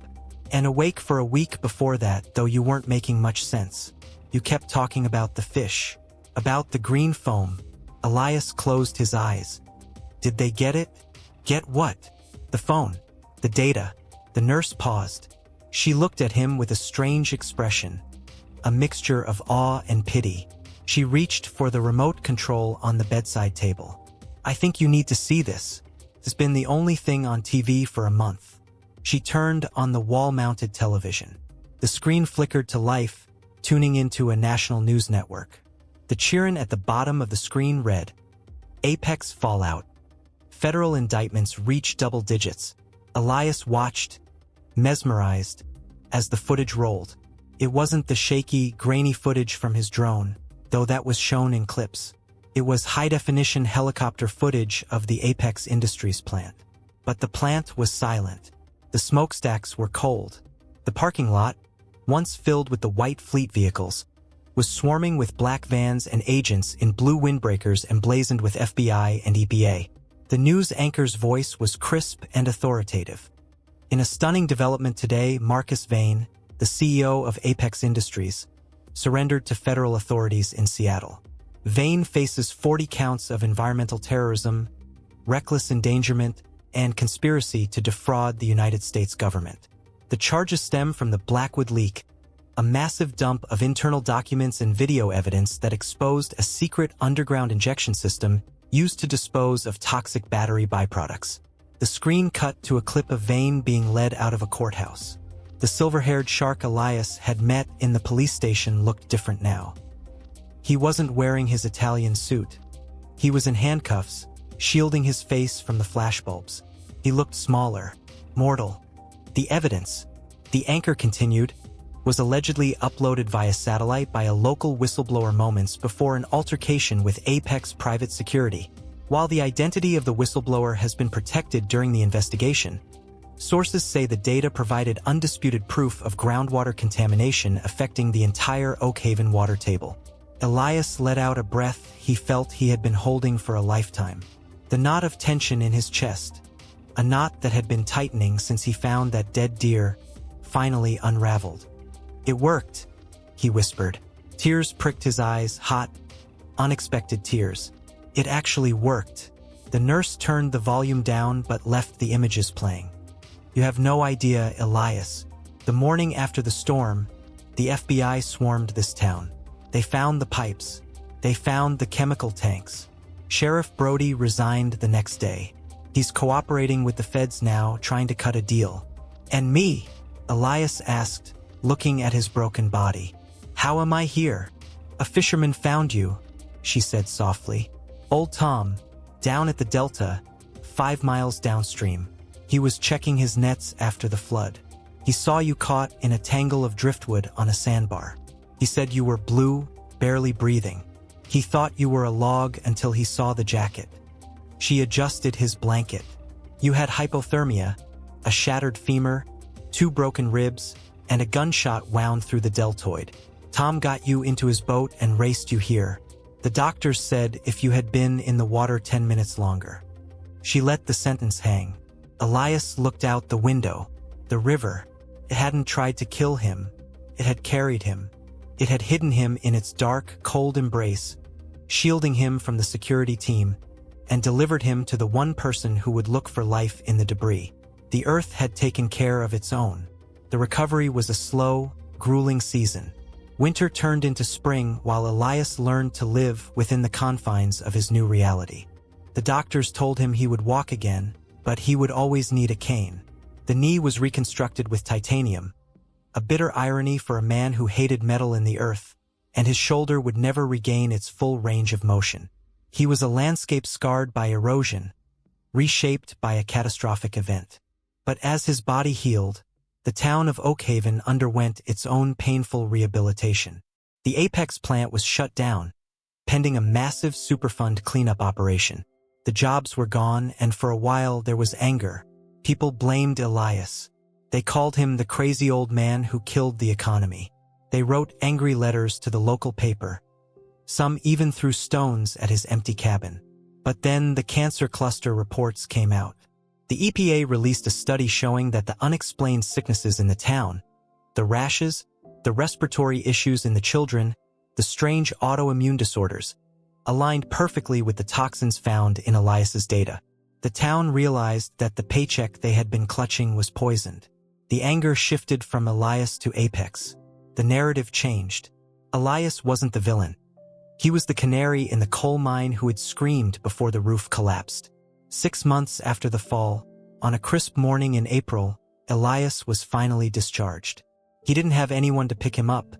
"And awake for a week before that, though you weren't making much sense. You kept talking about the fish, about the green foam." Elias closed his eyes. "Did they get it?" "Get what?" "The phone. The data." The nurse paused. She looked at him with a strange expression, a mixture of awe and pity. She reached for the remote control on the bedside table. "I think you need to see this. It's been the only thing on TV for a month." She turned on the wall-mounted television. The screen flickered to life, tuning into a national news network. The cheering at the bottom of the screen read, "Apex fallout. Federal indictments reach double digits." Elias watched, mesmerized, as the footage rolled. It wasn't the shaky, grainy footage from his drone, though that was shown in clips. It was high-definition helicopter footage of the Apex Industries plant. But the plant was silent. The smokestacks were cold. The parking lot, once filled with the white fleet vehicles, was swarming with black vans and agents in blue windbreakers emblazoned with FBI and EPA. The news anchor's voice was crisp and authoritative. "In a stunning development today, Marcus Vane, the CEO of Apex Industries, surrendered to federal authorities in Seattle. Vane faces 40 counts of environmental terrorism, reckless endangerment, and conspiracy to defraud the United States government. The charges stem from the Blackwood leak, a massive dump of internal documents and video evidence that exposed a secret underground injection system used to dispose of toxic battery byproducts." The screen cut to a clip of Vane being led out of a courthouse. The silver-haired shark Elias had met in the police station looked different now. He wasn't wearing his Italian suit. He was in handcuffs, shielding his face from the flashbulbs. He looked smaller, mortal. The evidence, the anchor continued, was allegedly uploaded via satellite by a local whistleblower moments before an altercation with Apex Private Security. While the identity of the whistleblower has been protected during the investigation, sources say the data provided undisputed proof of groundwater contamination affecting the entire Oak Haven water table. Elias let out a breath he felt he had been holding for a lifetime. The knot of tension in his chest, a knot that had been tightening since he found that dead deer, finally unraveled. "It worked," he whispered. Tears pricked his eyes, hot, unexpected tears. "It actually worked." The nurse turned the volume down but left the images playing. "You have no idea, Elias. The morning after the storm, the FBI swarmed this town. They found the pipes. They found the chemical tanks. Sheriff Brody resigned the next day. He's cooperating with the feds now, trying to cut a deal." "And me?" Elias asked, looking at his broken body. "How am I here?" "A fisherman found you," she said softly. "Old Tom, down at the delta, 5 miles downstream. He was checking his nets after the flood. He saw you caught in a tangle of driftwood on a sandbar. He said you were blue, barely breathing. He thought you were a log until he saw the jacket." She adjusted his blanket. "You had hypothermia, a shattered femur, 2 broken ribs, and a gunshot wound through the deltoid. Tom got you into his boat and raced you here. The doctors said if you had been in the water 10 minutes longer." She let the sentence hang. Elias looked out the window. The river. It hadn't tried to kill him. It had carried him. It had hidden him in its dark, cold embrace, shielding him from the security team, and delivered him to the one person who would look for life in the debris. The earth had taken care of its own. The recovery was a slow, grueling season. Winter turned into spring while Elias learned to live within the confines of his new reality. The doctors told him he would walk again, but he would always need a cane. The knee was reconstructed with titanium, a bitter irony for a man who hated metal in the earth, and his shoulder would never regain its full range of motion. He was a landscape scarred by erosion, reshaped by a catastrophic event. But as his body healed, the town of Oak Haven underwent its own painful rehabilitation. The Apex plant was shut down, pending a massive Superfund cleanup operation. The jobs were gone, and for a while there was anger. People blamed Elias. They called him the crazy old man who killed the economy. They wrote angry letters to the local paper. Some even threw stones at his empty cabin. But then the cancer cluster reports came out. The EPA released a study showing that the unexplained sicknesses in the town, the rashes, the respiratory issues in the children, the strange autoimmune disorders, aligned perfectly with the toxins found in Elias's data. The town realized that the paycheck they had been clutching was poisoned. The anger shifted from Elias to Apex. The narrative changed. Elias wasn't the villain. He was the canary in the coal mine who had screamed before the roof collapsed. 6 months after the fall, on a crisp morning in April, Elias was finally discharged. He didn't have anyone to pick him up.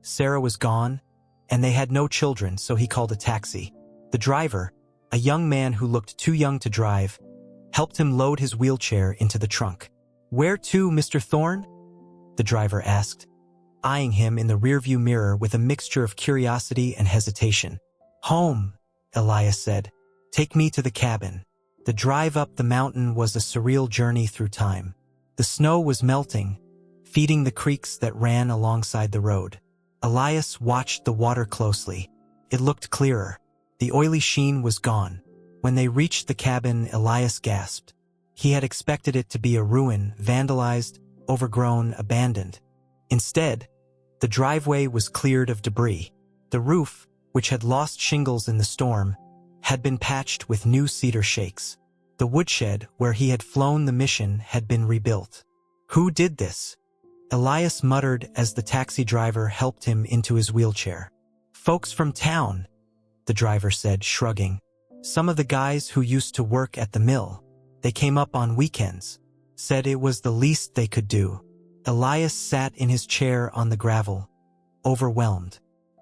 Sarah was gone, and they had no children, so he called a taxi. The driver, a young man who looked too young to drive, helped him load his wheelchair into the trunk. "Where to, Mr. Thorne?" the driver asked, eyeing him in the rearview mirror with a mixture of curiosity and hesitation. "Home," Elias said. "Take me to the cabin." The drive up the mountain was a surreal journey through time. The snow was melting, feeding the creeks that ran alongside the road. Elias watched the water closely. It looked clearer. The oily sheen was gone. When they reached the cabin, Elias gasped. He had expected it to be a ruin, vandalized, overgrown, abandoned. Instead, the driveway was cleared of debris. The roof, which had lost shingles in the storm, had been patched with new cedar shakes. The woodshed where he had flown the mission had been rebuilt. "Who did this?" Elias muttered as the taxi driver helped him into his wheelchair. "Folks from town," the driver said, shrugging. "Some of the guys who used to work at the mill. They came up on weekends. Said it was the least they could do." Elias sat in his chair on the gravel, overwhelmed.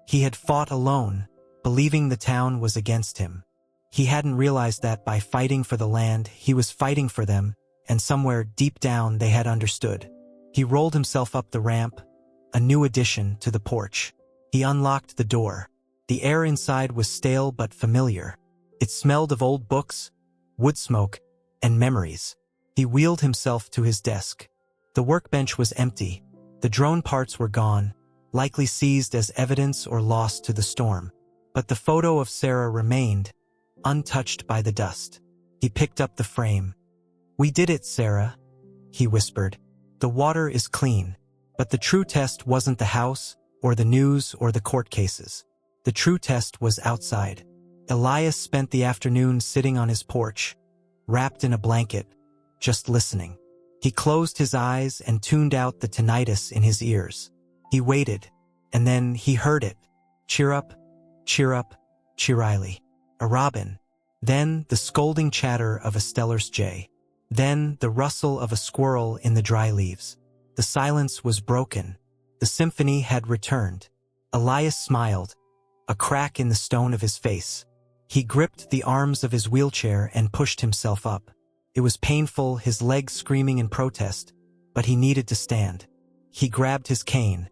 He had fought alone, believing the town was against him. He hadn't realized that by fighting for the land, he was fighting for them, and somewhere deep down they had understood. He rolled himself up the ramp, a new addition to the porch. He unlocked the door. The air inside was stale but familiar. It smelled of old books, wood smoke, and memories. He wheeled himself to his desk. The workbench was empty. The drone parts were gone, likely seized as evidence or lost to the storm. But the photo of Sarah remained, untouched by the dust. He picked up the frame. "We did it, Sarah," he whispered. "The water is clean." But the true test wasn't the house, or the news, or the court cases. The true test was outside. Elias spent the afternoon sitting on his porch, wrapped in a blanket, just listening. He closed his eyes and tuned out the tinnitus in his ears. He waited, and then he heard it. Cheer up, cheerily. A robin. Then the scolding chatter of a Steller's jay. Then the rustle of a squirrel in the dry leaves. The silence was broken. The symphony had returned. Elias smiled, a crack in the stone of his face. He gripped the arms of his wheelchair and pushed himself up. It was painful, his legs screaming in protest, but he needed to stand. He grabbed his cane,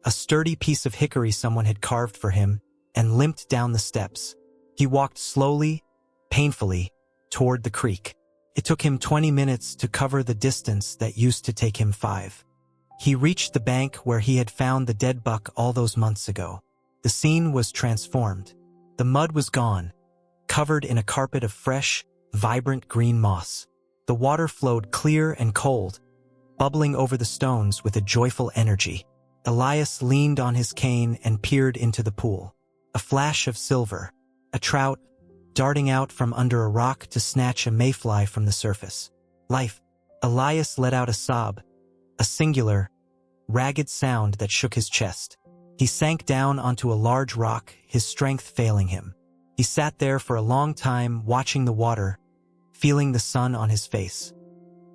a sturdy piece of hickory someone had carved for him, and limped down the steps. He walked slowly, painfully, toward the creek. It took him 20 minutes to cover the distance that used to take him 5. He reached the bank where he had found the dead buck all those months ago. The scene was transformed. The mud was gone, covered in a carpet of fresh, vibrant green moss. The water flowed clear and cold, bubbling over the stones with a joyful energy. Elias leaned on his cane and peered into the pool. A flash of silver. A trout, darting out from under a rock to snatch a mayfly from the surface. Life. Elias let out a sob, a singular, ragged sound that shook his chest. He sank down onto a large rock, his strength failing him. He sat there for a long time, watching the water, feeling the sun on his face.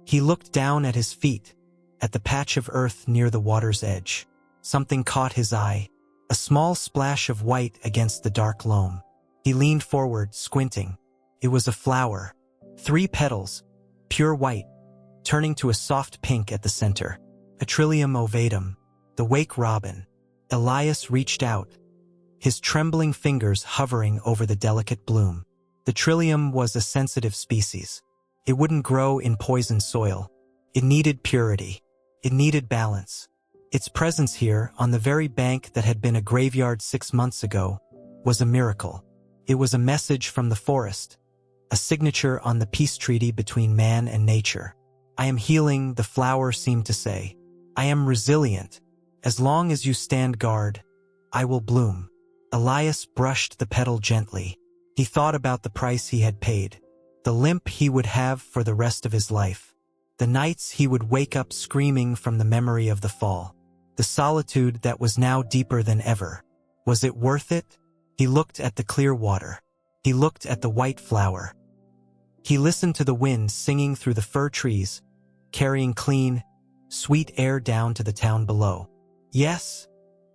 He looked down at his feet, at the patch of earth near the water's edge. Something caught his eye, a small splash of white against the dark loam. He leaned forward, squinting. It was a flower. 3 petals, pure white, turning to a soft pink at the center. A trillium ovatum, the wake robin. Elias reached out, his trembling fingers hovering over the delicate bloom. The trillium was a sensitive species. It wouldn't grow in poisoned soil. It needed purity. It needed balance. Its presence here, on the very bank that had been a graveyard 6 months ago, was a miracle. It was a message from the forest, a signature on the peace treaty between man and nature. I am healing, the flower seemed to say. I am resilient. As long as you stand guard, I will bloom. Elias brushed the petal gently. He thought about the price he had paid, the limp he would have for the rest of his life, the nights he would wake up screaming from the memory of the fall, the solitude that was now deeper than ever. Was it worth it? He looked at the clear water. He looked at the white flower. He listened to the wind singing through the fir trees, carrying clean, sweet air down to the town below. Yes,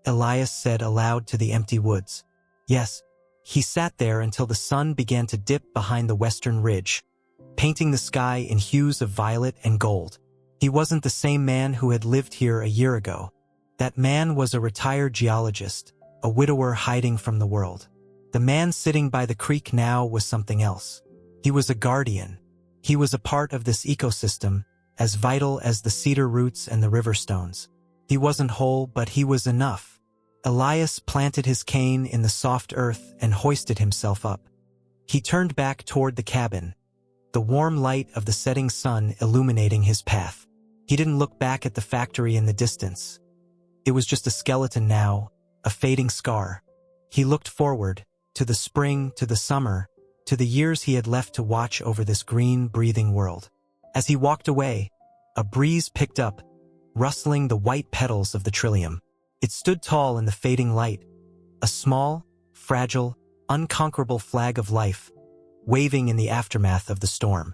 Elias said aloud to the empty woods. Yes. He sat there until the sun began to dip behind the western ridge, painting the sky in hues of violet and gold. He wasn't the same man who had lived here a year ago. That man was a retired geologist, a widower hiding from the world. The man sitting by the creek now was something else. He was a guardian. He was a part of this ecosystem, as vital as the cedar roots and the river stones. He wasn't whole, but he was enough. Elias planted his cane in the soft earth and hoisted himself up. He turned back toward the cabin, the warm light of the setting sun illuminating his path. He didn't look back at the factory in the distance. It was just a skeleton now, a fading scar. He looked forward, to the spring, to the summer, to the years he had left to watch over this green, breathing world. As he walked away, a breeze picked up, rustling the white petals of the trillium. It stood tall in the fading light, a small, fragile, unconquerable flag of life, waving in the aftermath of the storm.